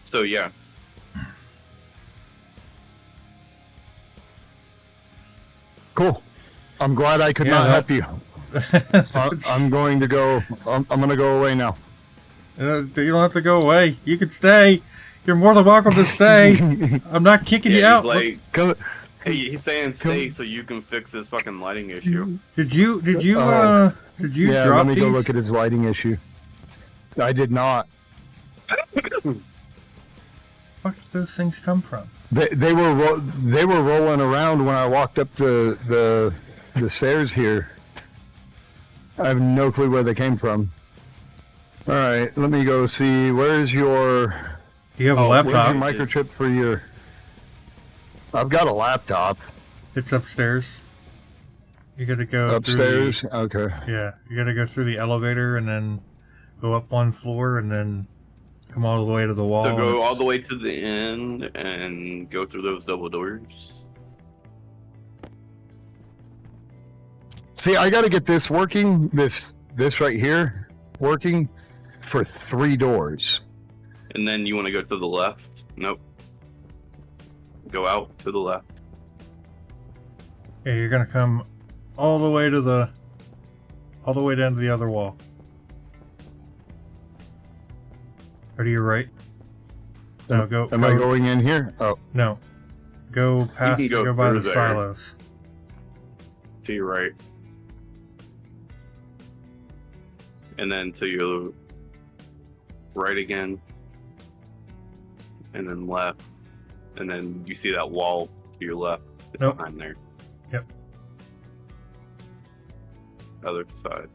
So yeah. Cool. I'm glad I could not help you. I'm going to go. I'm going to go away now. You don't have to go away. You can stay. You're more than welcome to stay. I'm not kicking you out. Like, he's saying stay so you can fix this fucking lighting issue. Did you yeah, drop let me go these? look at his lighting issue. I did not. Where did those things come from? They were rolling around when I walked up the stairs here. I have no clue where they came from. All right, let me go see. Where's your? You have a laptop. Where's your microchip for your? I've got a laptop. It's upstairs. You gotta go upstairs. Through okay. Yeah, you gotta go through the elevator and then go up one floor and then come all the way to the wall. So go all the way to the end and go through those double doors. See, I got to get this working. This right here working for 3 doors. And then you want to go to the left? Nope. Go out to the left. Yeah, you're gonna come all the way down to the other wall. Or to your right. No, go. Am I going in here? Oh. No. Go past. You can go by through the there. silos. To your right. And then to your right again. And then left. and then you see that wall to your left. It's Nope. behind there. Yep. Other side.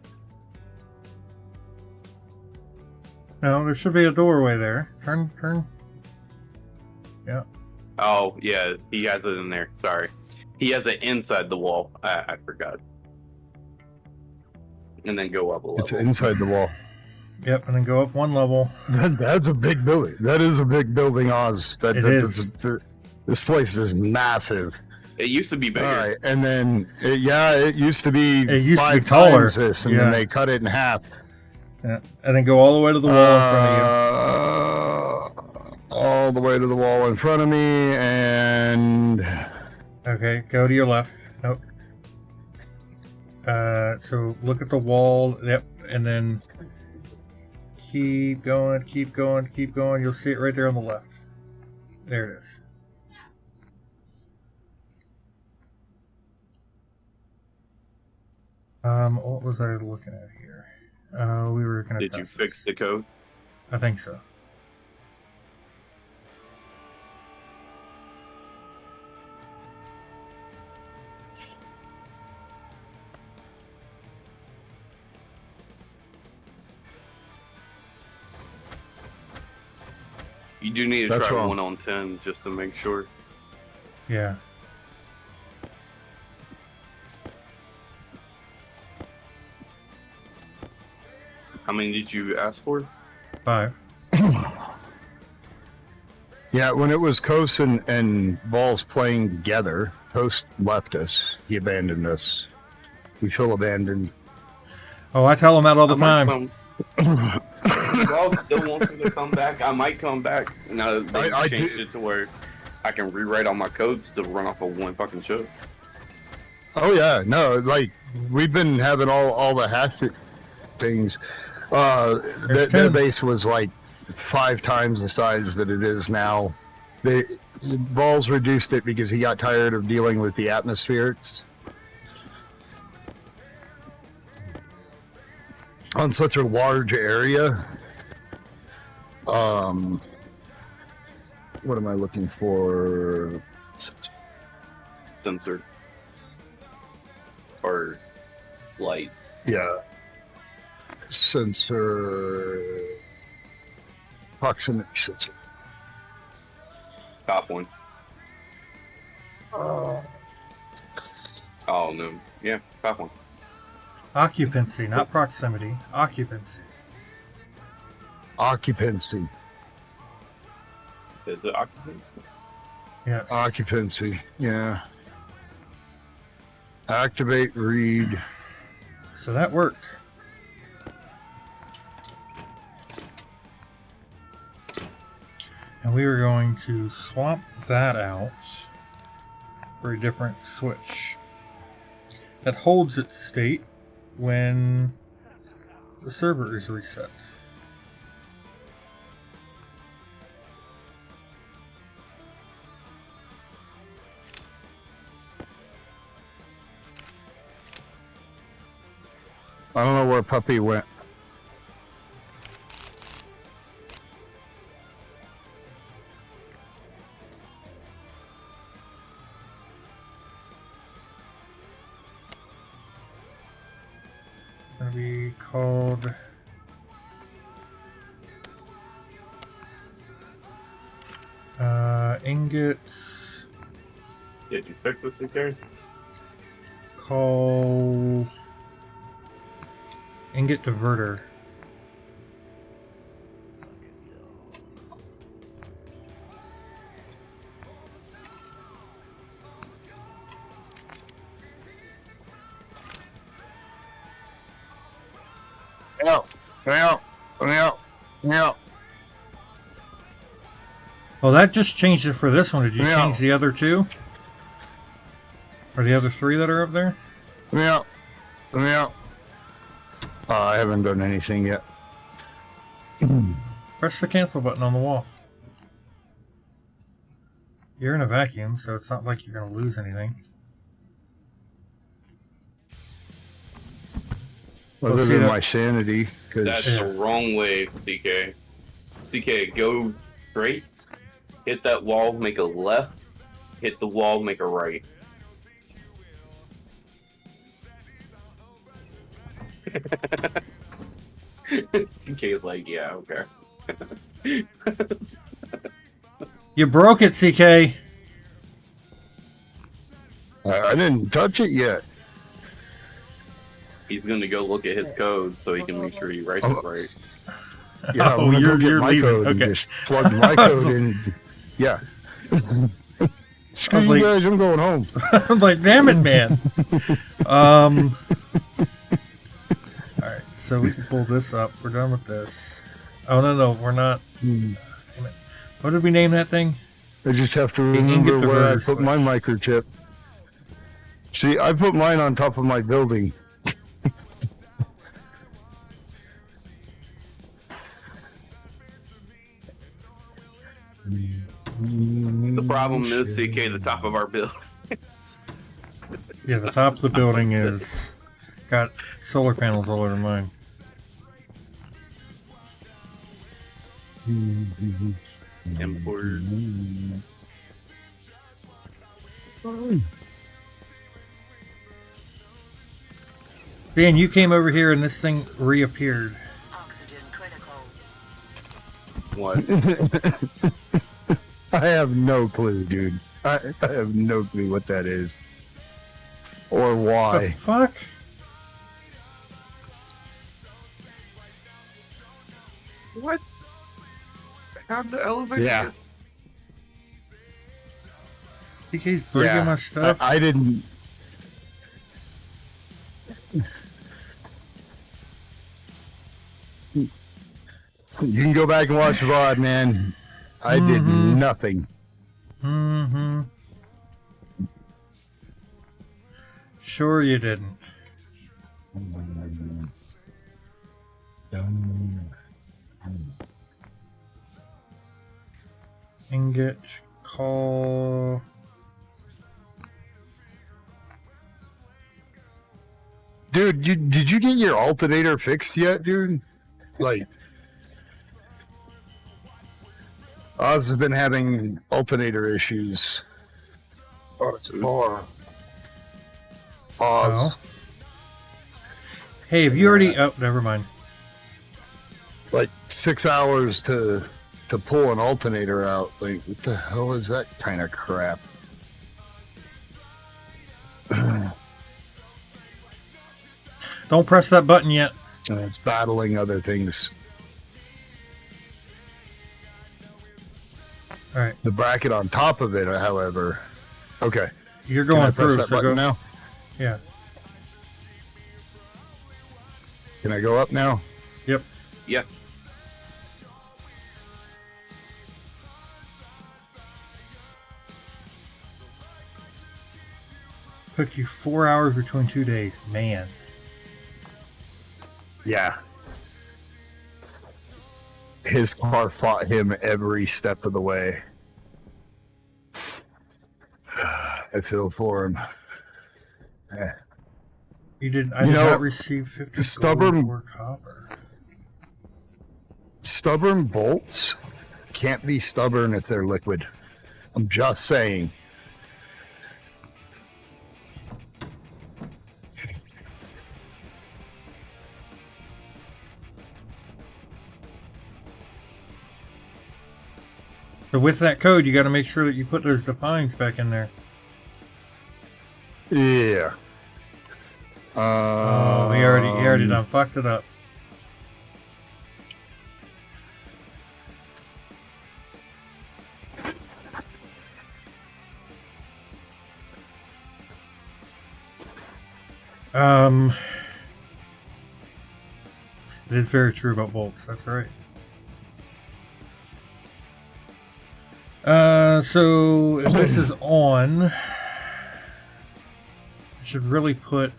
No, there should be a doorway there. Turn. Yeah. Oh, yeah, he has it in there. Sorry. He has it inside the wall. I forgot. And then go up a level. It's inside the wall. Yep, and then go up one level. That's a big building. That is a big building, Oz. This place is massive. It used to be bigger. All right, and then it used to be It used to be 5 taller. times this, and then they cut it in half. Yeah. And then go all the way to the wall in front of you. All the way to the wall in front of me, and Okay, go to your left. Nope. So look at the wall. Yep, and then keep going. You'll see it right there on the left. There it is. What was I looking at here? We were gonna. Did you fix the code? I think so. You do need to That's try wrong. 1 on 10 just to make sure. Yeah. How many did you ask for? 5. yeah, when it was Kos and Balls playing together, Kos left us. He abandoned us. We feel abandoned. Oh, I tell them that all the time. Ross still wants me to come back. I might come back. Now that they changed it to where I can rewrite all my codes to run off of one fucking show. Oh yeah, no, like we've been having all the hash things. Their base was like 5 times the size that it is now. Balls reduced it because he got tired of dealing with the atmospherics on such a large area. What am I looking for? Sensor. Or lights. Yeah. Sensor. Proximity sensor. Top one. Oh no. Yeah, top one. Occupancy, not proximity. Occupancy. Occupancy. Is it occupancy? Yeah. Occupancy. Yeah. Activate, read. So that worked. And we were going to swap that out for a different switch that holds its state when the server is reset. I don't know where Puppy went. It's going to be called ingots. Did you fix this, CK? Call ingot diverter. Yeah. Well, that just changed it for this one. Did you Yeah. change the other 2? Or the other 3 that are up there? Yeah. I haven't done anything yet. Press the cancel button on the wall. You're in a vacuum, so it's not like you're going to lose anything. Other see than that- my sanity, because That's the wrong way, CK. CK, go straight Hit that wall, make a left. Hit the wall, make a right. CK is like, yeah, okay. You broke it, CK. I didn't touch it yet. He's gonna go look at his code so he can make sure he writes it right. Yeah, I'm gonna go get my code and just plug my code in. Yeah. Screw you guys, I'm going home. I'm like, damn it, man. Alright, so we can pull this up. We're done with this. Oh, no, we're not. What did we name that thing? I just have to remember where I put my microchip. See, I put mine on top of my building. The problem is, CK, the top of our building. Yeah, the top of the building is got solar panels all over mine. Import. Dan, you came over here and this thing reappeared. What? I have no clue, dude. I have no clue what that is. Or why. The fuck? What? How'd the elevator? Yeah. CK's breaking my stuff. I didn't. You can go back and watch the VOD, man. I did nothing. Mm-hmm. Sure you didn't. Ingot, call. Dude, did you get your alternator fixed yet, dude? Like, Oz has been having alternator issues. Oh, it's far. Oz. Oh. Hey, have you already? Oh, never mind. Like 6 hours to pull an alternator out. Like, what the hell is that kind of crap? Don't press that button yet. And it's battling other things. All right. The bracket on top of it, however. Okay. You're Can I going press through. that So button go now. Yeah. Can I go up now? Yep. Yeah. Took you 4 hours between 2 days, man. Yeah. His car fought him every step of the way. I feel for him. You did. I did not receive 50 stubborn gold or copper. Stubborn bolts can't be stubborn if they're liquid. I'm just saying. So with that code, you got to make sure that you put those defines back in there. Yeah. Oh, he already done fucked it up. It is very true about bolts. That's right. So if this is on, I should really put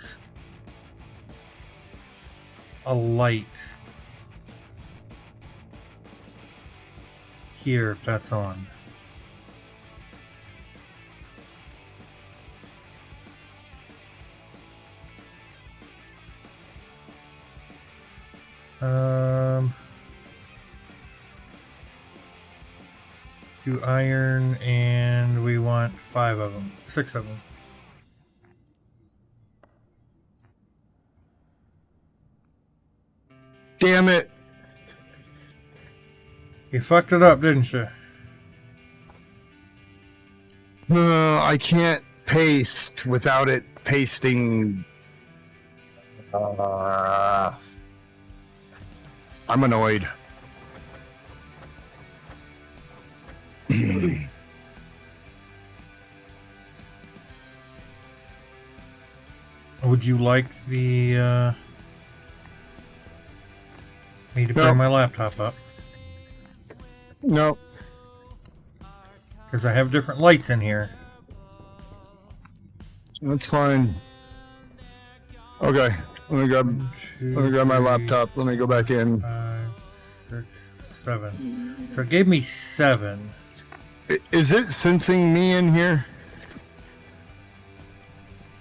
a light here if that's on. 2 iron, and we want 5 of them. 6 of them. Damn it. You fucked it up, didn't you? I can't paste without it pasting. I'm annoyed. Would you like the me to bring my laptop up? No. Because I have different lights in here. That's fine. Okay. Let me grab my laptop. Let me go back in. 5, 6, 7. So it gave me 7. Is it sensing me in here?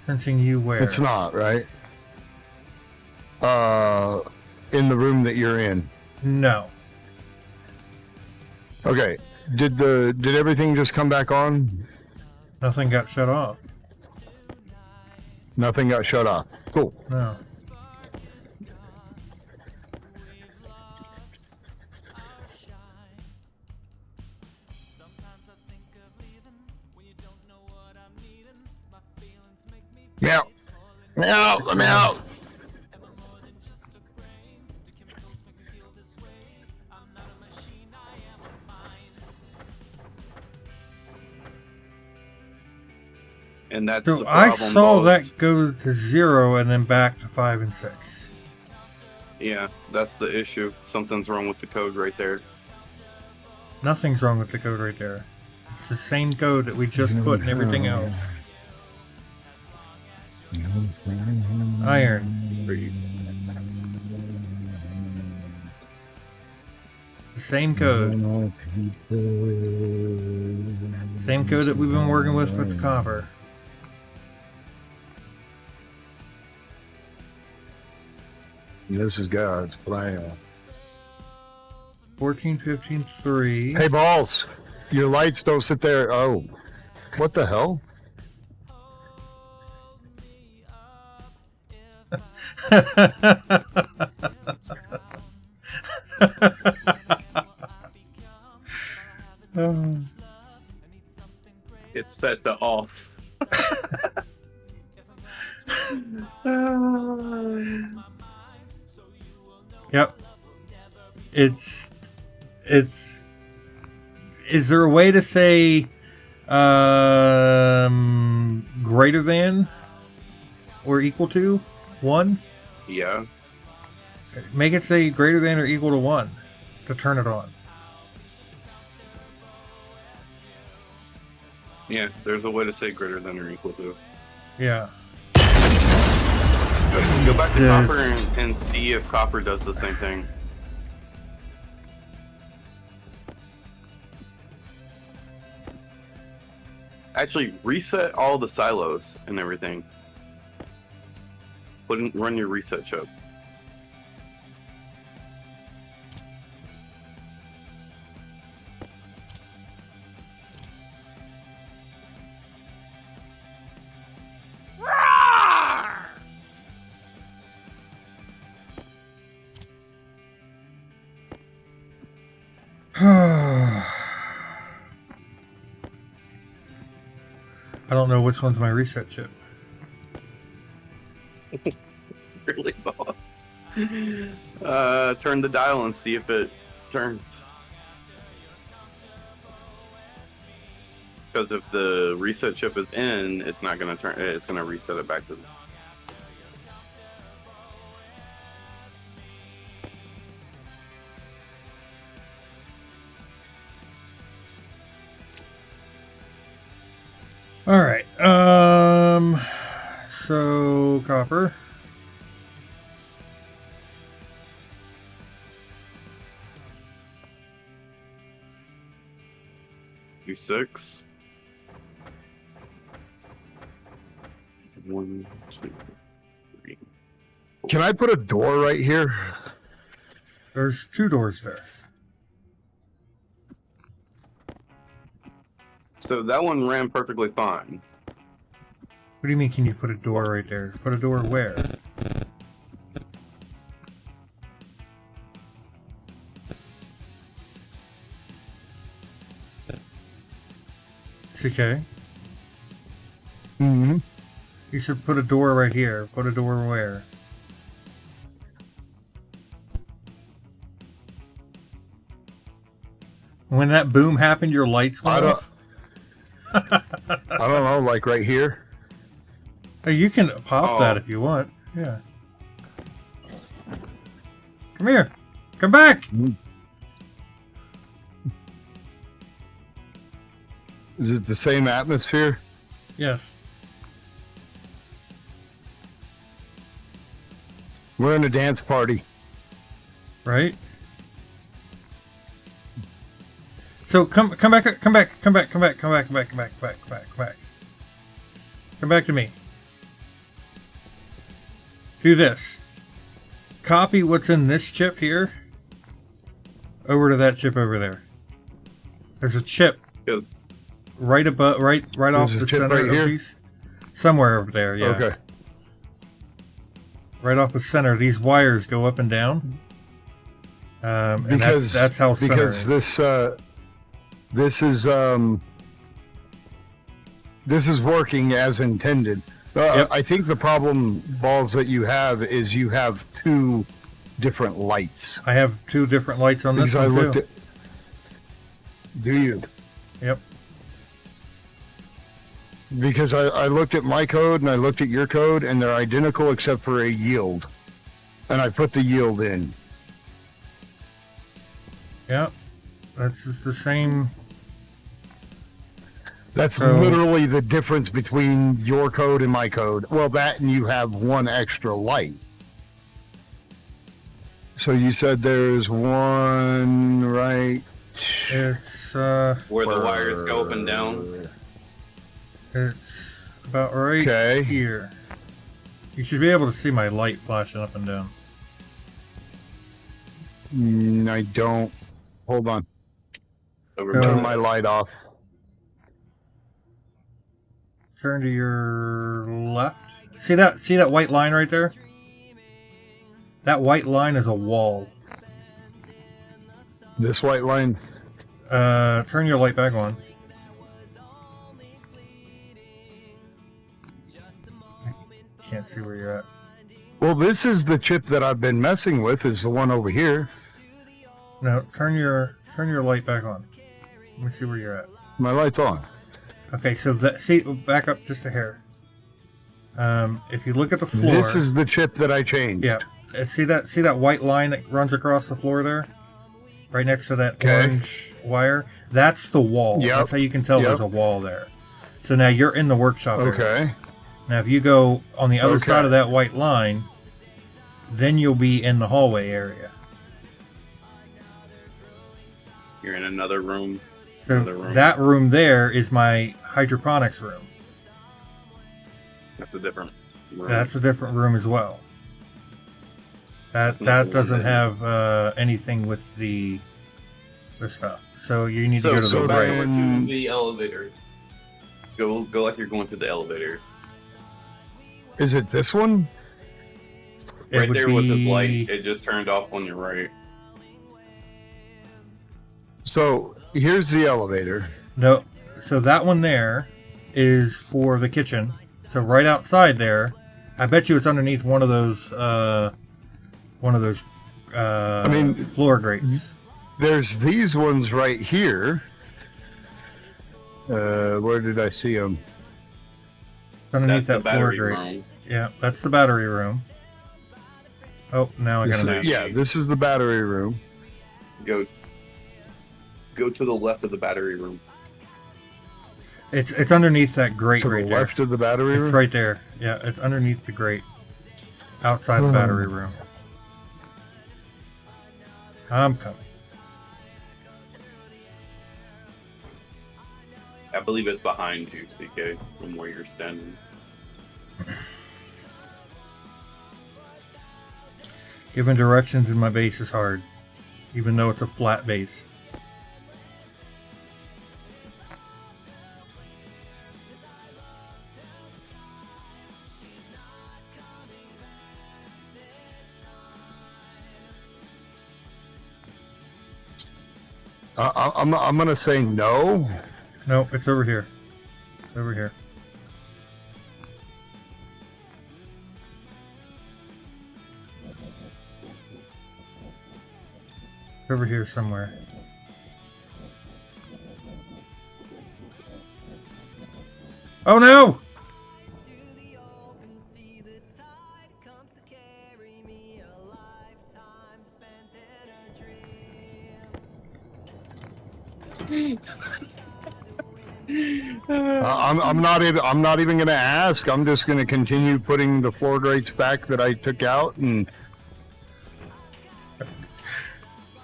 Sensing you where? It's not, right? In the room that you're in. No. Okay. Did everything just come back on? Nothing got shut off. Nothing got shut off. Cool. No. Meow. Meow. Let me out. And that's So the I problem. saw boss. that go to 0 and then back to 5 and 6. Yeah, that's the issue. Something's wrong with the code right there. Nothing's wrong with the code right there. It's the same code that we just put in everything else. Iron. The same code. Same code that we've been working with the copper. This is God's plan. 14, 15, 3. Hey, balls. Your lights don't sit there. Oh. What the hell? It's set to off. Yep. Is there a way to say greater than or equal to 1? Yeah. Make it say greater than or equal to 1 to turn it on. Yeah, there's a way to say greater than or equal to. Yeah. Go back to Yes. copper and see if copper does the same thing. Actually, reset all the silos and everything. Run your reset chip. I don't know which one's my reset chip. Really, boss. Turn the dial and see if it turns. Because if the reset chip is in, it's not going to turn. It's going to reset it back to. All right. So copper. D6. 1, 2, 3. Can I put a door right here? There's 2 doors there. So that one ran perfectly fine. What do you mean, can you put a door right there? Put a door where? CK? Mm-hmm. You should put a door right here. Put a door where? When that boom happened, your lights went I off? don't know, like right here. Hey, you can pop that Oh. if you want. Yeah. Come here. Come back. Is it the same atmosphere? Yes. We're in a dance party. Right? So come back to me. Do this. Copy what's in this chip here over to that chip over there. There's a chip Yes. right above, right off There's a the chip center right of here? these. Somewhere over there, yeah. Okay. Right off the center. These wires go up and down. And Because that's how center because is. this is working as intended. Yep. I think the problem, Balls, that you have is you have two different lights. I have two different lights on this Because I one looked too. at. Do you? Yep. Because I looked at my code and I looked at your code and they're identical except for a yield, and I put the yield in. Yep. That's just the same. That's So- literally the difference between your code and my code. Well, that and you have one extra light. So you said there's one right. It's Where the wires go up and down. it's about right Okay. here. You should be able to see my light flashing up and down. I don't. Hold on. Over Go. Turn by my light off. Turn to your left. See that white line right there? That white line is a wall. This white line. Turn your light back on. I can't see where you're at. Well, this is the chip that I've been messing with. Is the one over here. No, turn your light back on. Let me see where you're at. My light's on. Okay, so see, back up just a hair. If you look at the floor, This is the chip that I changed. yeah. See that white line that runs across the floor there, right next to that Okay. orange wire. That's the wall. Yep. That's how you can tell Yep. there's a wall there. So now you're in the workshop area. Okay. Now if you go on the other Okay. side of that white line, then you'll be in the hallway area. You're in another room. So Another room. that room there is my hydroponics room. That's a different room. That's a different room as well. That's not That the one doesn't that- have anything with the stuff. So you need to go to so the back right. over to the elevator. Go like you're going to the elevator. Is it this one? It Right would there with this be- light. It just turned off on your right. So here's the elevator. No, so that one there is for the kitchen. So right outside there, I bet you it's underneath one of those I mean, floor grates. There's these ones right here. Where did I see them? Underneath That's that the floor battery grate. room. Yeah, that's the battery room. Oh, now I got an app. Yeah, this is the battery room. Go to the left of the battery room. It's underneath that grate To the right there. left of the battery room? It's right there. Yeah, it's underneath the grate. Outside the battery room. I'm coming. I believe it's behind you, CK, from where you're standing. Giving directions in my base is hard, even though it's a flat base. I'm gonna say no. No, it's over here. It's over here. Over here somewhere. Oh no! I'm not even gonna ask. I'm just gonna continue putting the floor grates back that I took out, and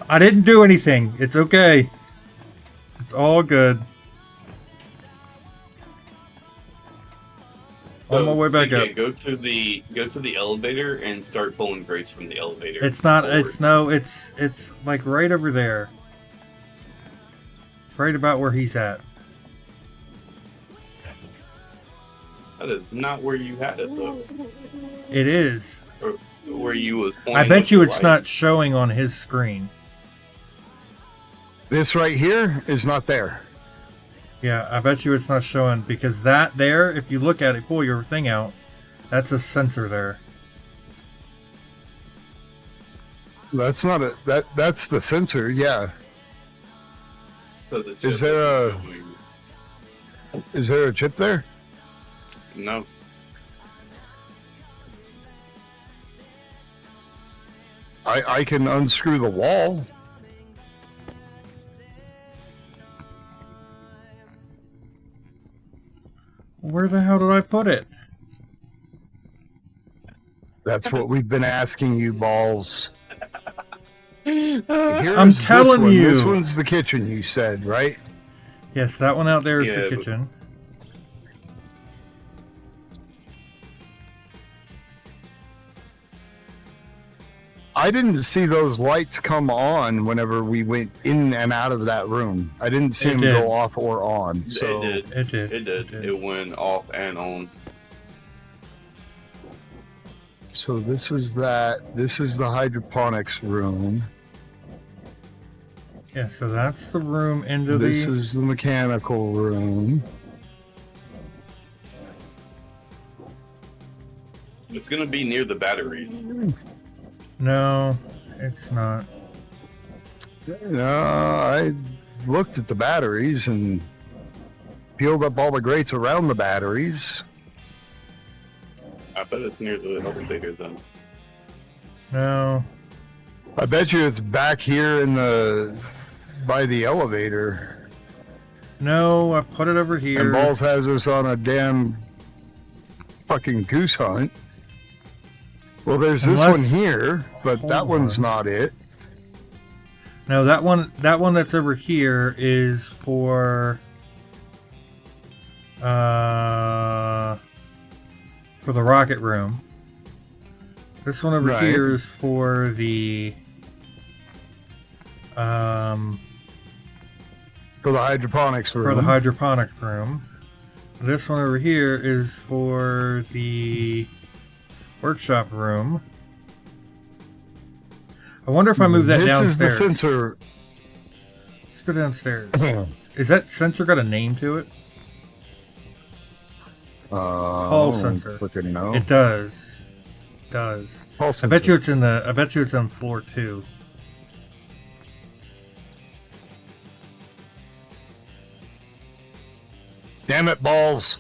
I didn't do anything. It's okay. It's all good. On my way back up. Go to the elevator and start pulling grates from the elevator. It's not. forward. It's like right over there. Right about where he's at. That is not where you had it though. It is. Or where you was pointing. I bet with you the it's light. not showing on his screen. this right here is not there. Yeah, I bet you it's not showing because that there, if you look at it, pull your thing out, that's a sensor there. That's not a that's the sensor. Yeah. So the chip Is there a showing- is there a chip there? No. I can unscrew the wall. Where the hell did I put it? That's what we've been asking you, balls. Here's I'm this telling one. you. This one's the kitchen, you said, right? Yes, that one out there is Yeah, the but- kitchen. I didn't see those lights come on whenever we went in and out of that room. I didn't see It them did. go off or on. So It did. It did. It did. It went off and on. So this is that. This is the hydroponics room. Yeah, so that's the room into This the... is the mechanical room. It's gonna be near the batteries. No, it's not. No, I looked at the batteries and peeled up all the grates around the batteries. I bet it's near the elevator then. No. I bet you it's back here in the by the elevator. No, I put it over here. And Balls has us on a damn fucking goose hunt. Well, there's this Unless- one here, but that Hold one's on. not it. No, that one that's over here is for the rocket room. This one over Right. here is for the For the hydroponics room. for the hydroponic room. This one over here is for the workshop room. I wonder if I move that this downstairs. is the sensor. Let's go downstairs. Is that sensor got a name to it? Hall sensor. Fucking no. It does. It does. Hall I sensor. bet you it's in the. I bet you it's on floor 2. Damn it, Balls.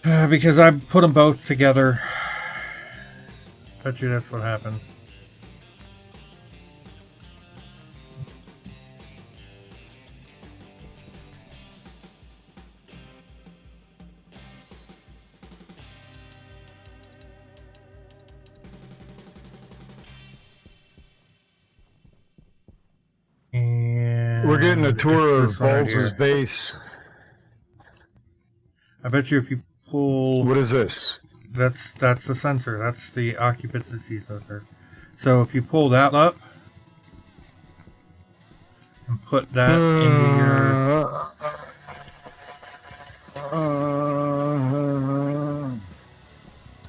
Because I put them both together. Bet you that's what happened. And We're getting a tour it's of this one right Balls' here. base. I bet you if you pull, What is this? that's the sensor. That's the occupancy sensor. So if you pull that up and put that into your,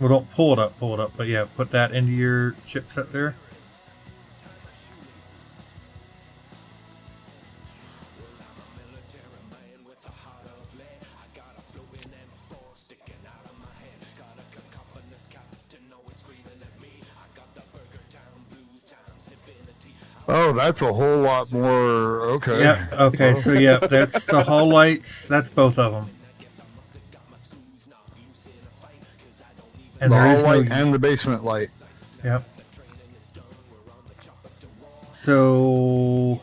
well, don't pull it up, but yeah, put that into your chipset there. Oh, that's a whole lot more. Okay. Yep. Okay. So yeah, that's the hall lights. That's both of them. And the there hall is light no. and the basement light. Yep. So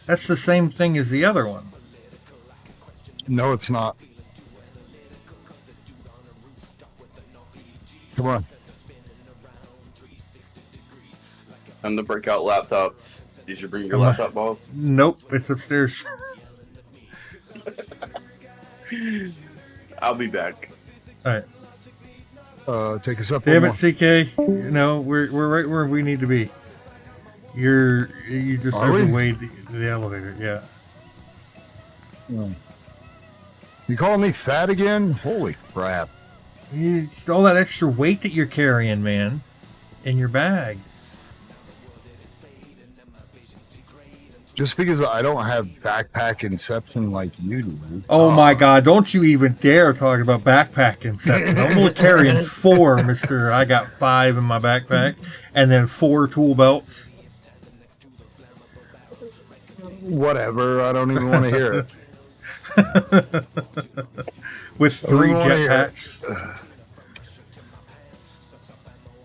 that's the same thing as the other one. No, it's not. Come on. Time to break out laptops. Did you bring your Am I- laptop, boss? Nope, it's upstairs. I'll be back. All right. Take us up. Damn one it, CK. No, we're right where we need to be. You just Are we? overweighed the elevator. Yeah. more. You calling me fat again? Holy crap! It's all that extra weight that you're carrying, man, in your bag. Just because I don't have backpack inception like you do. Oh my God! Don't you even dare talk about backpack inception. I'm only carrying 4, Mister. I got 5 in my backpack, and then 4 tool belts. Whatever. I don't even want to hear it. With 3 jetpacks.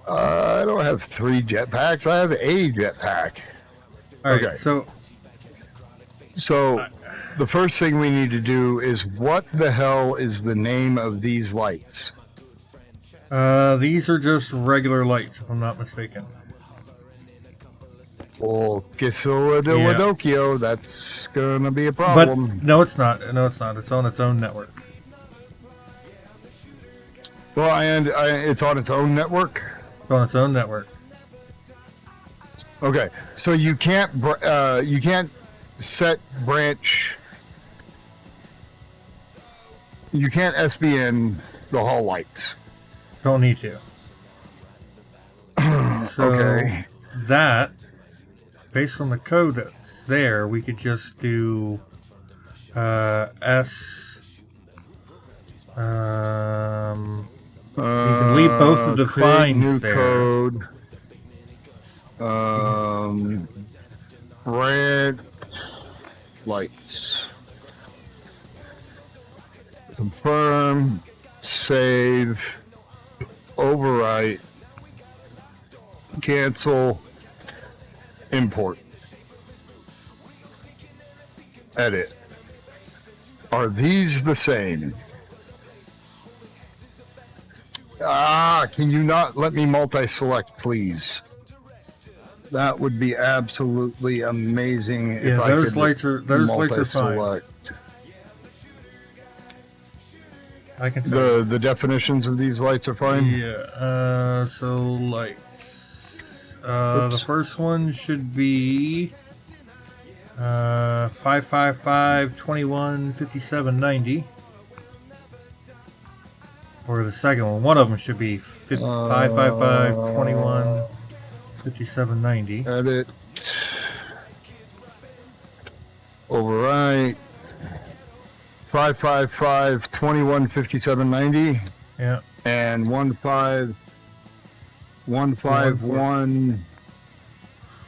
I don't have 3 jetpacks. I have a jetpack. All right. Okay. So the first thing we need to do is, what the hell is the name of these lights? these are just regular lights, if I'm not mistaken. Well, Kisoladowadokio, that's gonna be a But problem. no, it's not. No, it's not. It's on its own network. Well, and it's on its own network. It's on its own network. Okay, so you can't set branch. You can't SBN the hall lights. Don't need to. So Okay. that, based on the code that's there, we could just do S. You can leave both of the Create defines new there. code. Branch lights. Confirm. Save. Overwrite. Cancel. Import. Edit. Are these the same? Can you not let me multi-select, please? That would be absolutely amazing if Yeah, I those could lights are fine. multi-select. I can tell you. The definitions of these lights are fine. Yeah. So lights. The first one should be 555 21 57 90. Or the second one. One of them should be 555 21 57 90. Edit. Overwrite. 555 21 57 90. Yeah. And 15151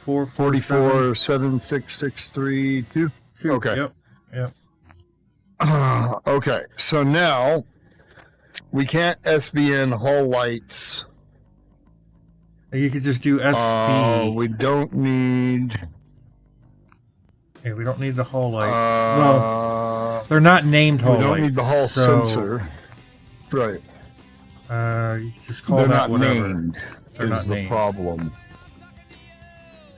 44 76632. Okay. Yep. Okay. So now we can't SBN hall lights. You could just do SB. We don't need. Okay, we don't need the hall lights. Well, they're not named hall lights. We don't need the hall sensor. Right. You just call They're that not whatever. named. They're is not the named. problem.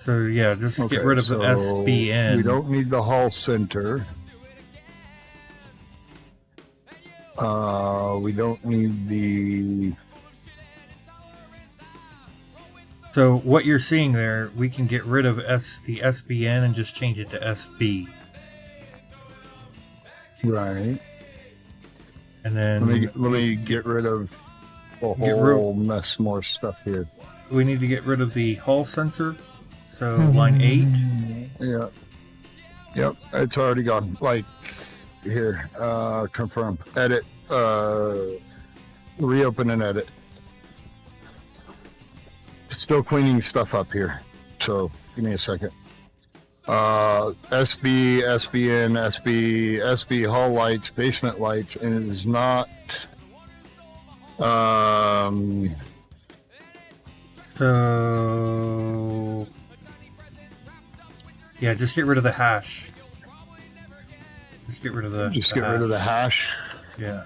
So yeah, just Okay, get rid of the so SBN. We don't need the hall center. We don't need the. So what you're seeing there, we can get rid of the SBN and just change it to SB. Right. And then Let me get rid of a whole mess more stuff here. We need to get rid of the hall sensor. So line 8. Yeah. Yep, it's already gone. Like here, confirm. Edit. Reopen and edit. Still cleaning stuff up here. So give me a second. SB, SBN, SB hall lights, basement lights, and it is not. So yeah, just get rid of the hash. Just get rid of the. Just get rid of the hash. Yeah.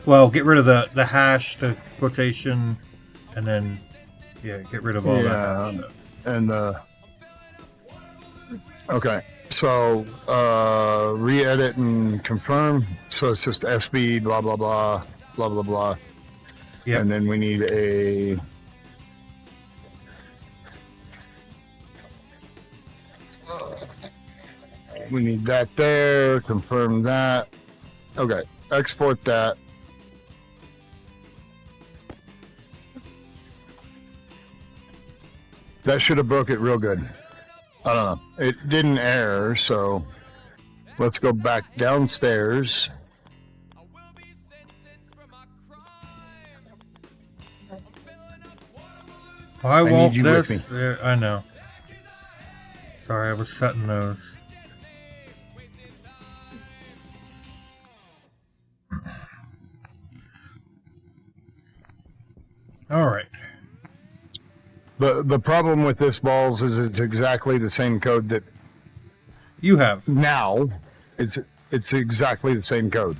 Well, get rid of the hash, the quotation, and then yeah, get rid of all that stuff. And okay. So re-edit and confirm. So it's just SB blah blah blah blah blah blah. Yeah. And then we need a. We need that there. Confirm that. Okay. Export that. That should have broke it real good. I don't know. It didn't error, so let's go back downstairs. I won't need you this. with me. Yeah, I know. Sorry, I was setting those. All right. The problem with this, Balls, is it's exactly the same code that you have now. It's exactly the same code.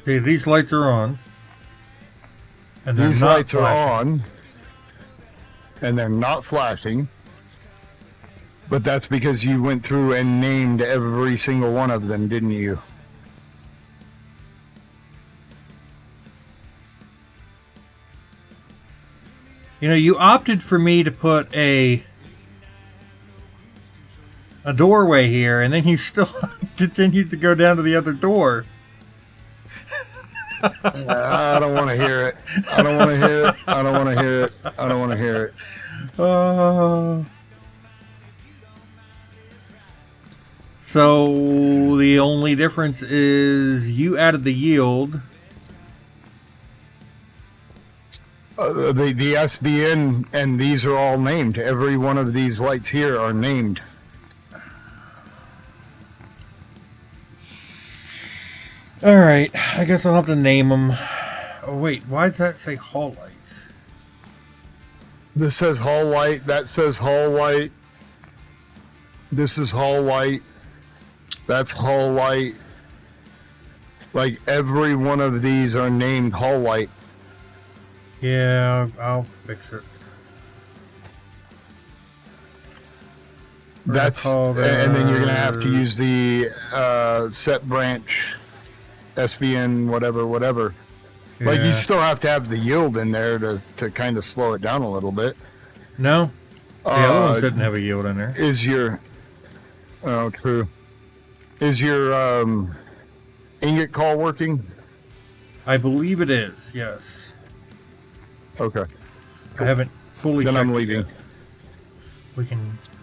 See, these lights are on. And they're These not lights flashing. are on, and they're not flashing. But that's because you went through and named every single one of them, didn't you? You know, you opted for me to put a doorway here, and then you still continued to go down to the other door. I don't want to hear it. I don't want to hear it. I don't want to hear it. I don't want to hear it. So the only difference is you added the yield. The SBN, and these are all named. Every one of these lights here are named. All right, I guess I'll have to name them. Oh wait, why does that say hall light? This says hall light. That says hall light. This is hall light. That's hall light. Like every one of these are named hall light. Yeah, I'll fix it. That's and then you're gonna have to use the set branch, SVN, whatever. Like you Yeah. still have to have the yield in there to kind of slow it down a little bit. No, the other ones didn't have a yield in there. Is your true? Is your ingot call working? I believe it is. Yes. Okay. I haven't fully. Then I'm checked it leaving. yet.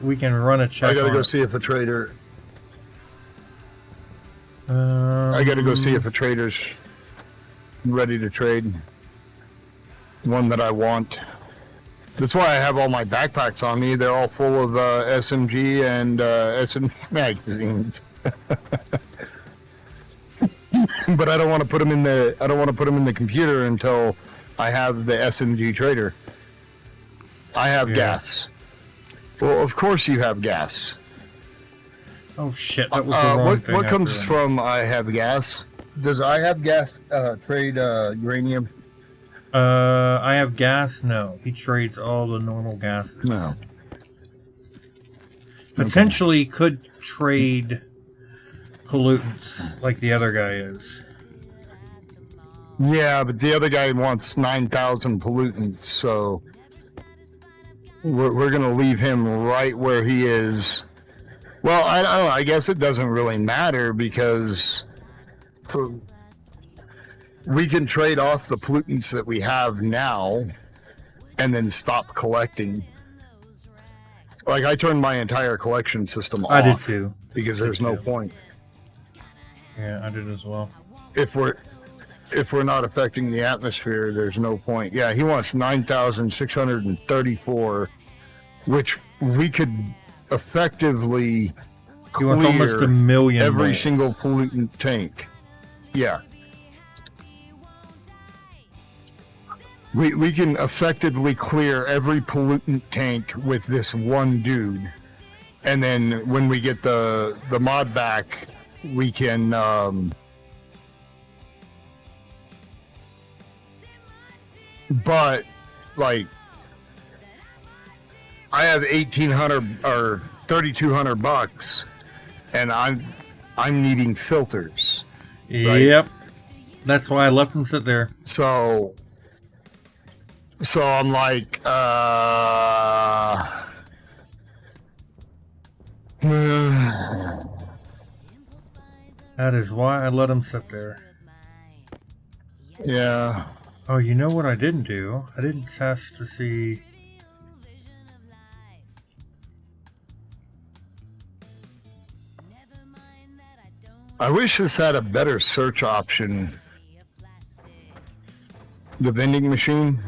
We can run a check. I gotta on go it. see if a trader. I gotta go see if a trader's ready to trade. One that I want. That's why I have all my backpacks on me. They're all full of SMG and SMG magazines. But I don't want to put them in the. I don't want to put them in the computer until I have the SMG trader. I have gas. Well, of course you have gas. Oh shit! That was the wrong thing. What I comes put in. from I have gas? Does I have gas trade uranium? I have gas. No, he trades all the normal gases. No. Potentially could trade pollutants like the other guy is. Yeah, but the other guy wants 9,000 pollutants, so we're gonna leave him right where he is. Well, I don't know. I guess it doesn't really matter because we can trade off the pollutants that we have now and then stop collecting. Like I turned my entire collection system off. I did too. Because there's no point. Yeah, I did as well. If we're not affecting the atmosphere, there's no point. Yeah, he wants 9,634, which we could effectively He wants almost clear a million every more. single pollutant tank. Yeah. We can effectively clear every pollutant tank with this one dude. And then when we get the mod back, we can but like I have 1,800 or 3,200 bucks, and I'm needing filters. Right? Yep. That's why I left him sit there. So I'm like, That is why I let him sit there. Yeah. Oh, you know what I didn't do? I didn't test to see. I wish this had a better search option. The vending machine.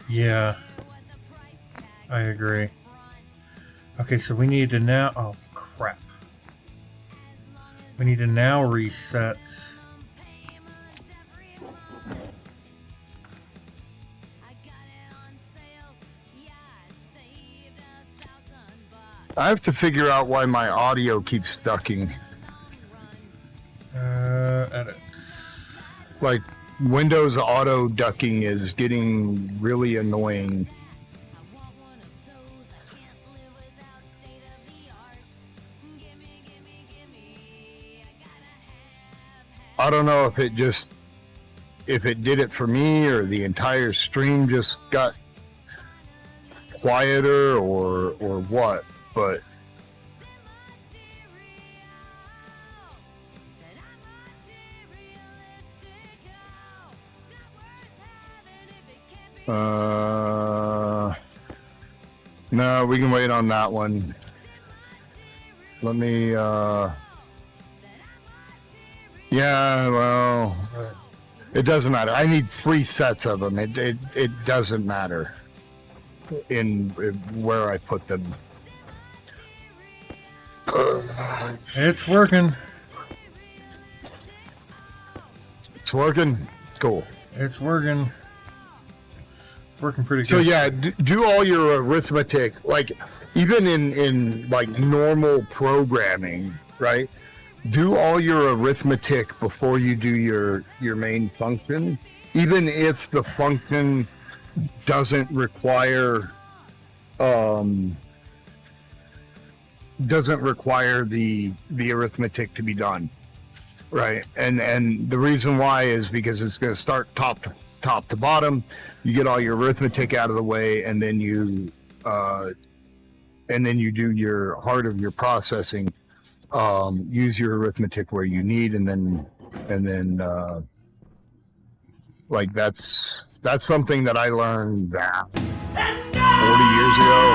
Yeah. I agree. Okay, so we need to now... Oh, crap. We need to now reset... I have to figure out why my audio keeps ducking. Edit. Like, Windows auto ducking is getting really annoying. I don't know if it did it for me or the entire stream just got quieter or what, but no, we can wait on that one. Let me yeah, well, it doesn't matter. I need 3 sets of them. It doesn't matter in where I put them. It's working. It's working? Cool. It's working. Working pretty good. So yeah, do all your arithmetic, like even in like normal programming, right? Do all your arithmetic before you do your main function, even if the function doesn't require the arithmetic to be done, right? And the reason why is because it's going to start top to bottom. You get all your arithmetic out of the way, and then you do your heart of your processing. Use your arithmetic where you need, and then like that's something that I learned 40 years ago.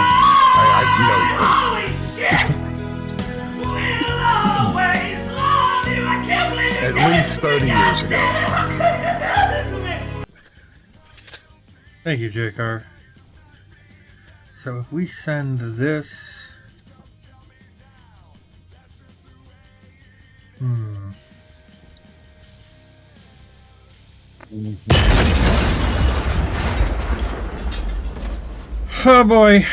Holy shit! We'll always love you. I can't believe At least 30 years ago. Thank you, JCar. So if we send this... Oh boy.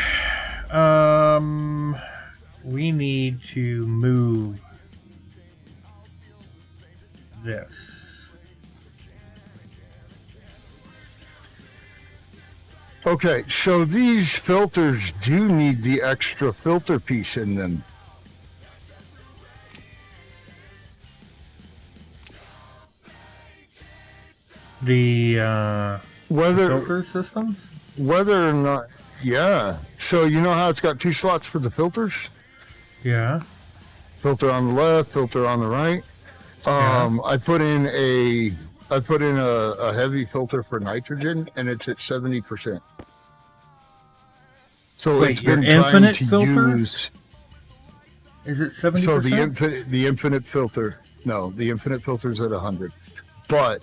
We need to move this. Okay, so these filters do need the extra filter piece in them. The whether filter system? Whether or not, yeah. So you know how it's got 2 slots for the filters? Yeah. Filter on the left, filter on the right. I put in a I put in a heavy filter for nitrogen, and it's at 70%. So Wait, it's your been trying infinite to filter? use. Is it 70%? So the infinite filter, no, the infinite filter is at 100, but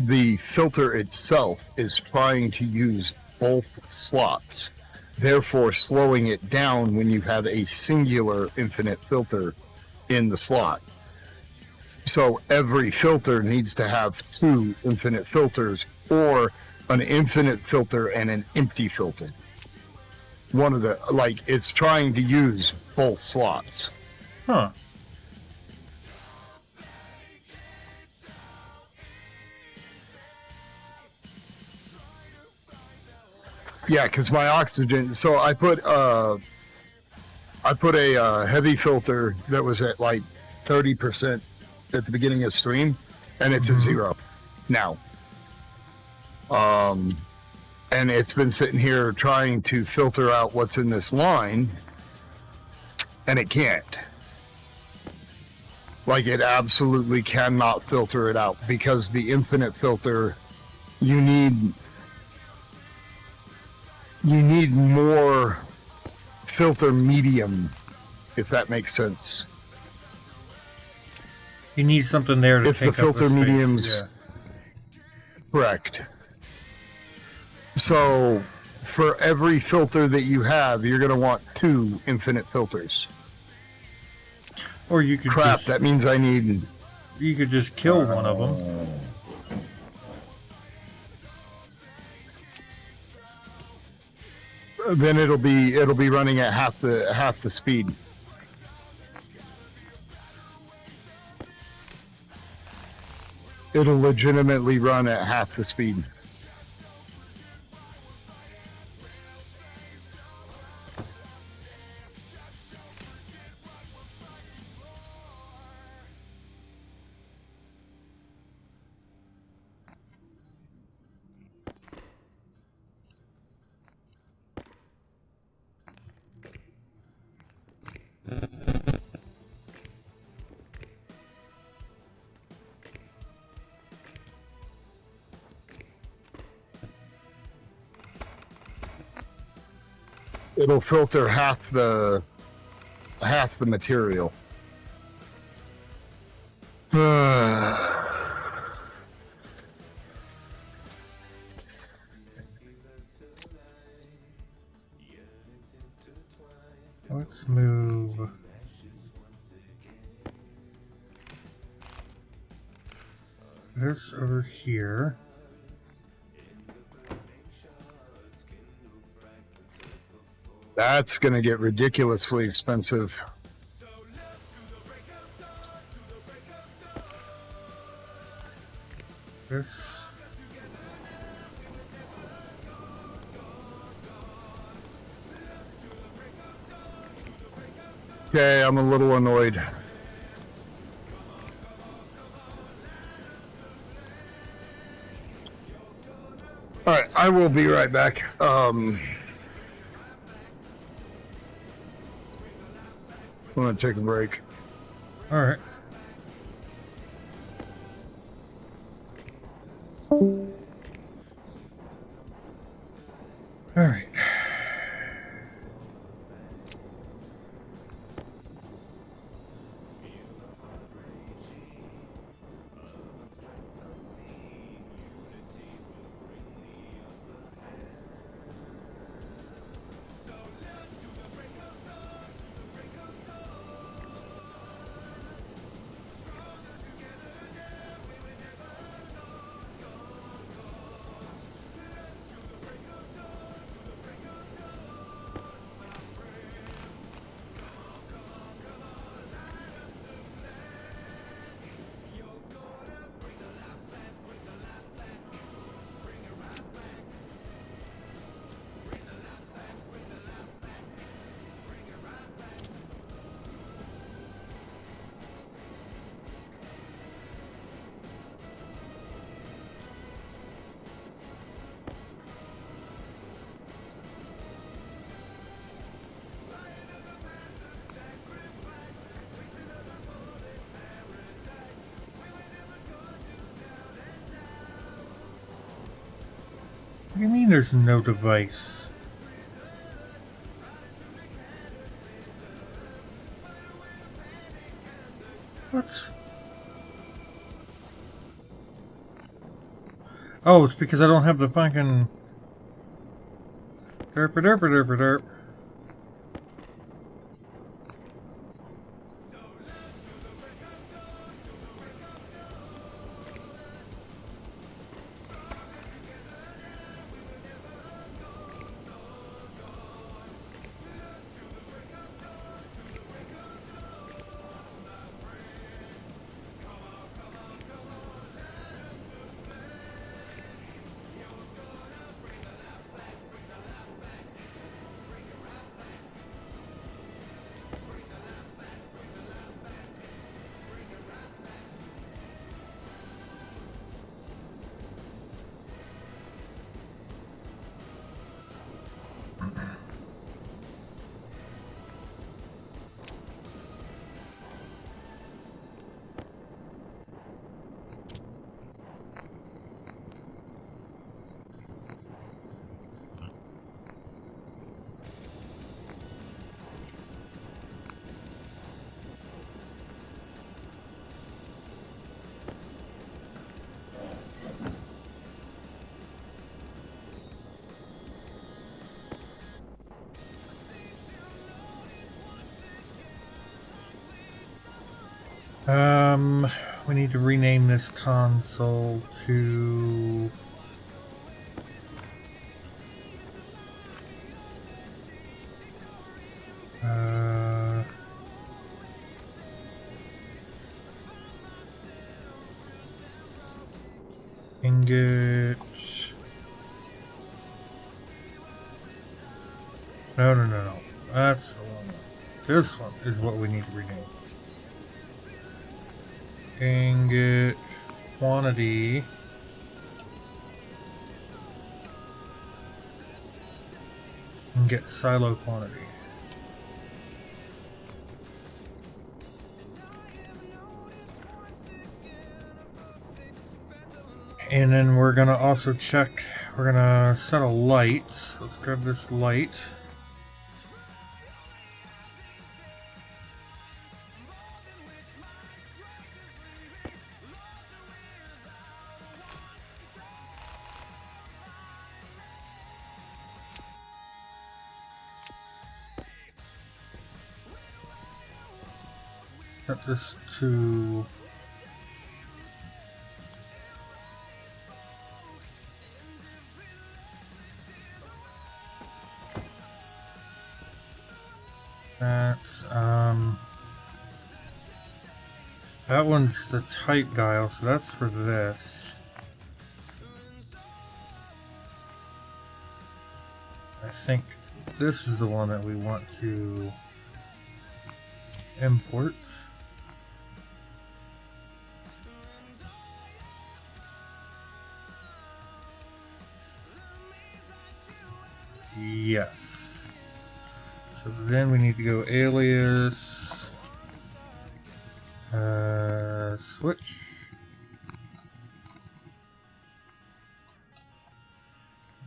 the filter itself is trying to use both slots, therefore slowing it down when you have a singular infinite filter in the slot. So every filter needs to have 2 infinite filters, or an infinite filter and an empty filter. One of the, like, it's trying to use both slots. Huh. Yeah, because my oxygen. So I put a heavy filter that was at like 30% at the beginning of stream, and it's at 0 now. And it's been sitting here trying to filter out what's in this line, and it can't. Like, it absolutely cannot filter it out, because the infinite filter, you need more filter medium, if that makes sense. You need something there to If take the filter up the space. mediums, Yeah. correct. So for every filter that you have, you're going to want 2 infinite filters. Or you could Crap, just, that means I need... You could just kill one of them. Then it'll be running at half the speed. It'll legitimately run at half the speed. It'll filter half the material. Let's move. This over here. That's going to get ridiculously expensive. This. Okay, I'm a little annoyed. All right, I will be right back. I'm going to take a break. All right. All right. do you mean there's no device? What? Oh, it's because I don't have the fucking... Derp derp derp derp. We need to rename this console to... Ingot... No. That's the wrong one. This one is what we need to rename. Ingot quantity. And get silo quantity. And then we're gonna also check, we're gonna set a light. Let's grab this light. Set this to... That's, that one's the type dial, so that's for this. I think this is the one that we want to import. Yes. So then we need to go alias, switch,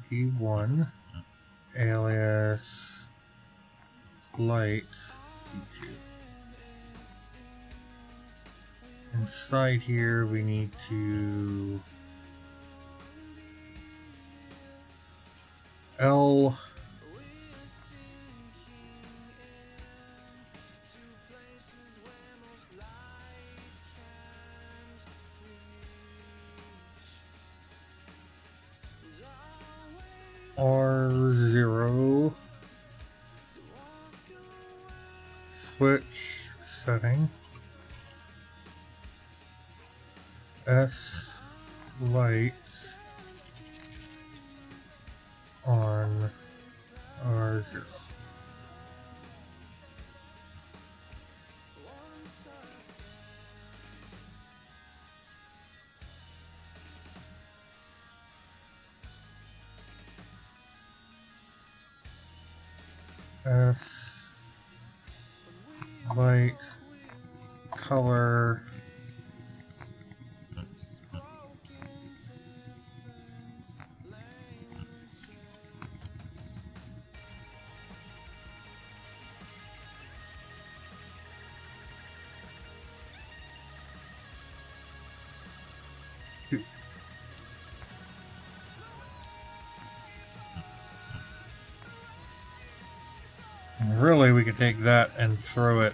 D1, alias, light, D2. Inside here we need to L R0 switch setting S light on R0. S light color really, we could take that and throw it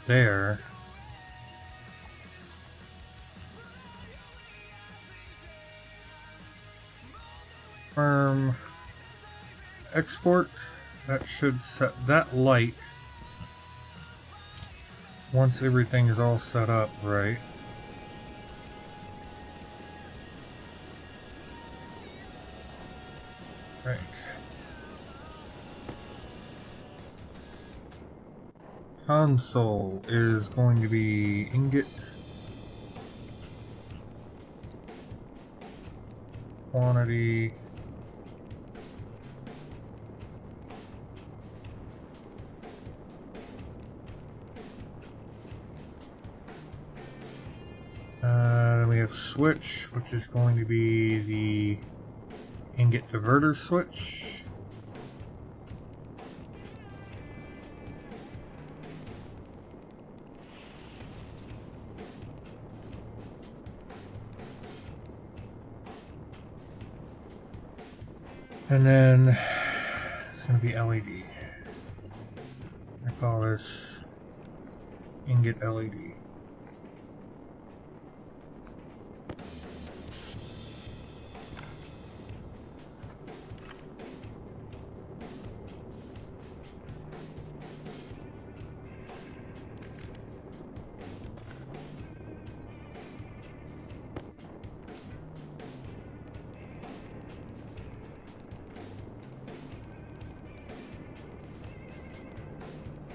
there. Export. That should set that light once everything is all set up right. Right. Console is going to be ingot quantity. Then we have switch, which is going to be the ingot diverter switch. And then it's going to be LED. I call this ingot LED.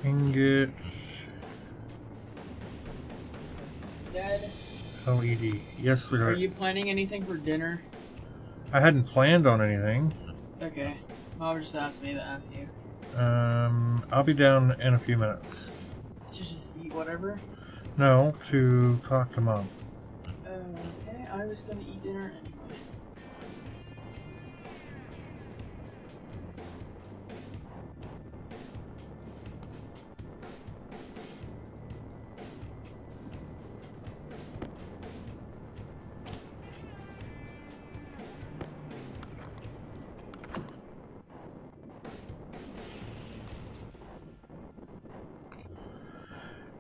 Ingot Dad, LED. Yes, are sweetheart. you planning anything for dinner? I hadn't planned on anything. Okay. Mom just asked me to ask you. I'll be down in a few minutes. To just eat whatever? No, to talk to Mom. Okay, I was gonna eat dinner anyway.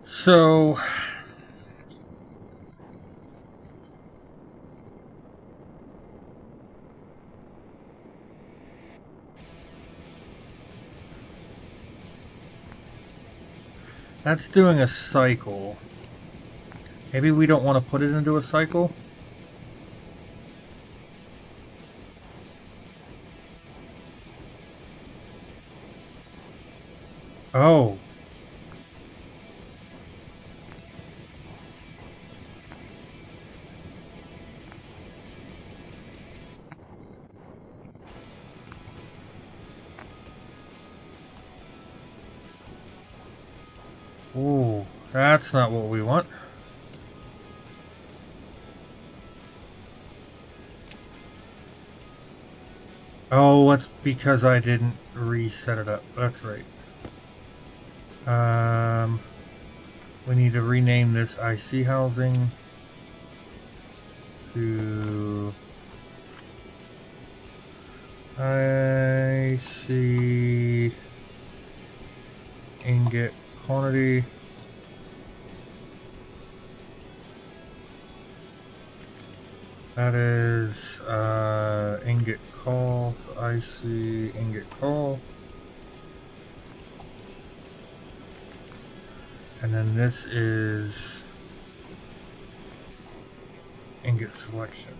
So that's doing a cycle. Maybe we don't want to put it into a cycle. Oh. Ooh, that's not what we want. Oh, that's because I didn't reset it up. That's right. We need to rename this IC housing to IC ingot quantity. That is ingot call, IC ingot call. And then this is ingot selection.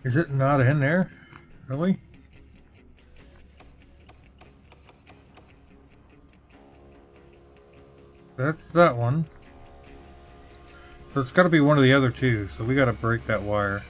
Is it not in there? Really? That's that one. So it's got to be one of the other two, so we got to break that wire.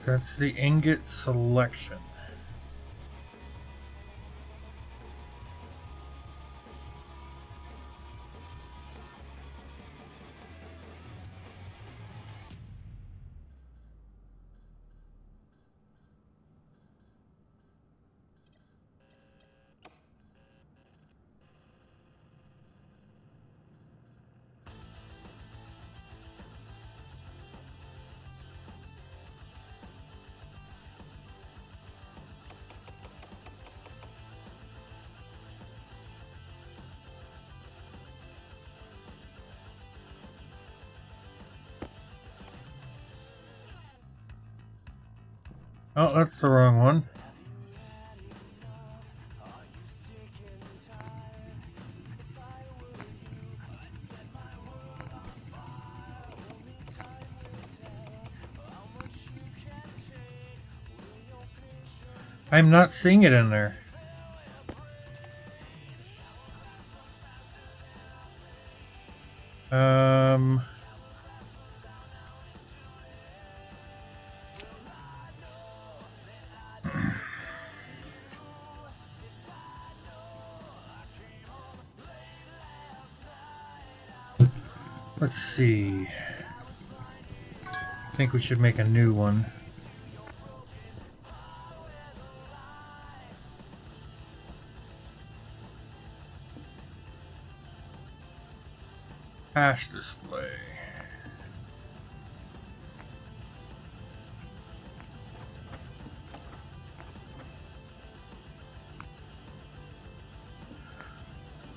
That's the ingot selection. Oh, that's the wrong one. I'm not seeing it in there. Let's see. I think we should make a new one. Hash display.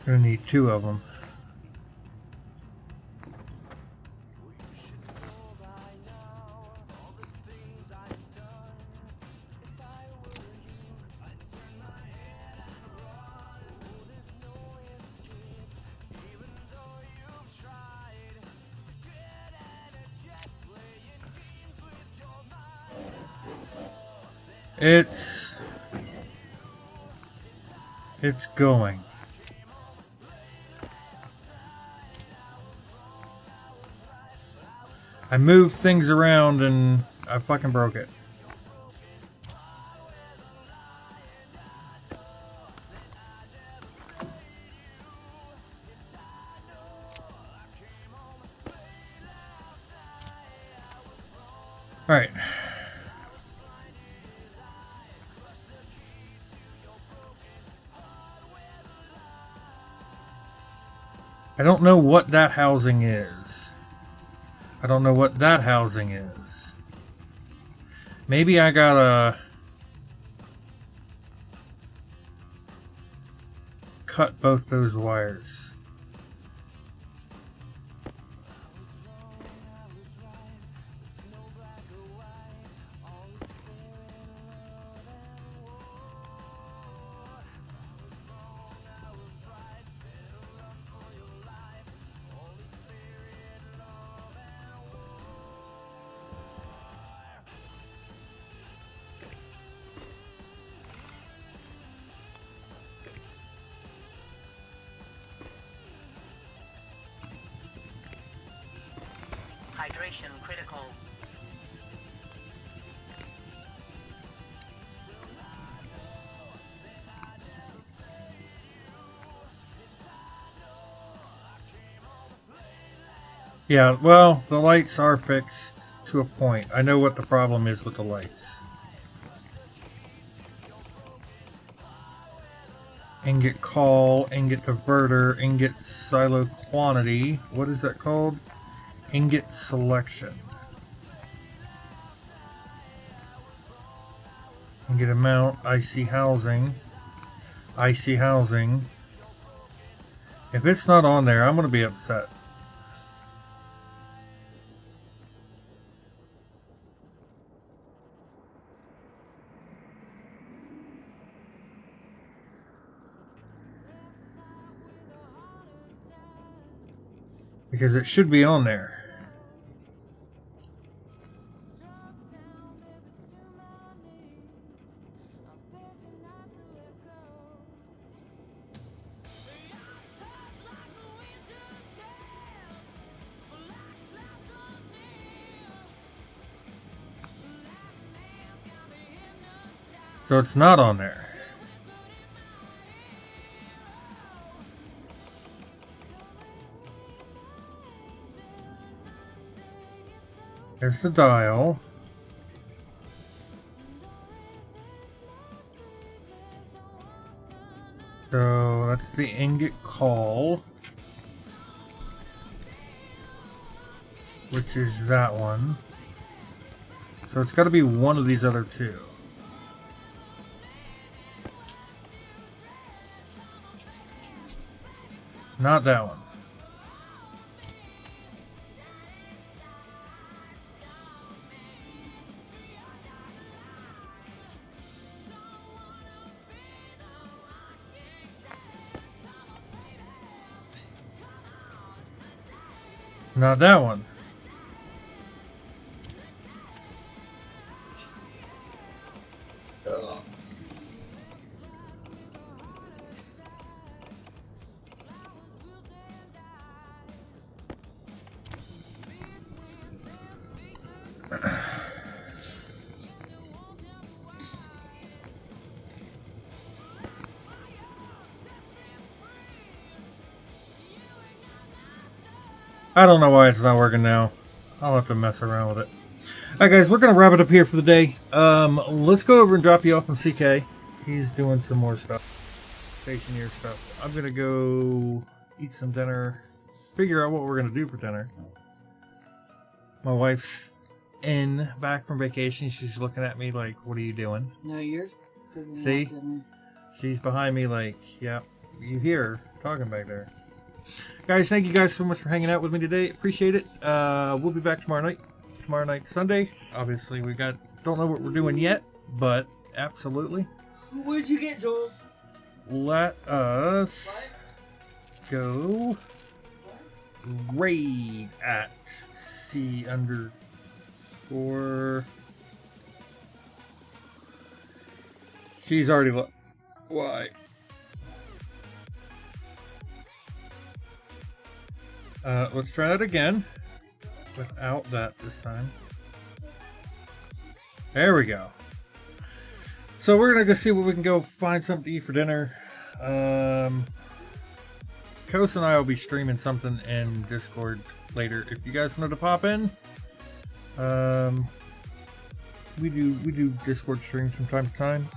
Gonna need two of them. It's going. I moved things around and I fucking broke it. All right. I don't know what that housing is. I don't know what that housing is. Maybe I gotta cut both those wires. Hydration critical. Yeah, well, the lights are fixed to a point. I know what the problem is with the lights. Ingot call, ingot diverter, ingot silo quantity. What is that called? Ingot selection. Ingot amount, IC housing. IC housing. If it's not on there, I'm going to be upset. Because it should be on there. So it's not on there. There's the dial. So that's the ingot call, which is that one. So it's got to be one of these other two. Not that one. Not that one. I don't know why it's not working now. I'll have to mess around with it. Alright guys, we're going to wrap it up here for the day. Let's go over and drop you off on CK. He's doing some more stuff. Stationeers stuff. I'm going to go eat some dinner. Figure out what we're going to do for dinner. My wife's back from vacation. She's looking at me like, what are you doing? No, you're. See? She's behind me like, yeah, you hear her talking back there. Guys, thank you guys so much for hanging out with me today. Appreciate it. We'll be back tomorrow night. Tomorrow night, Sunday. Obviously, don't know what we're doing yet, but absolutely. What'd you get, Jules? Let us go raid at C_. She's already why? Let's try that again. Without that this time. There we go. So we're gonna go see what we can go find something to eat for dinner. Kos and I will be streaming something in Discord later. If you guys wanted to pop in, we do Discord streams from time to time.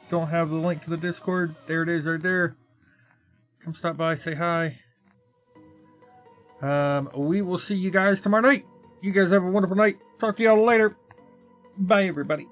Don't have the link to the Discord. There it is, right there. Come stop by, say hi. We will see you guys tomorrow night. You guys have a wonderful night. Talk to y'all later. Bye, everybody.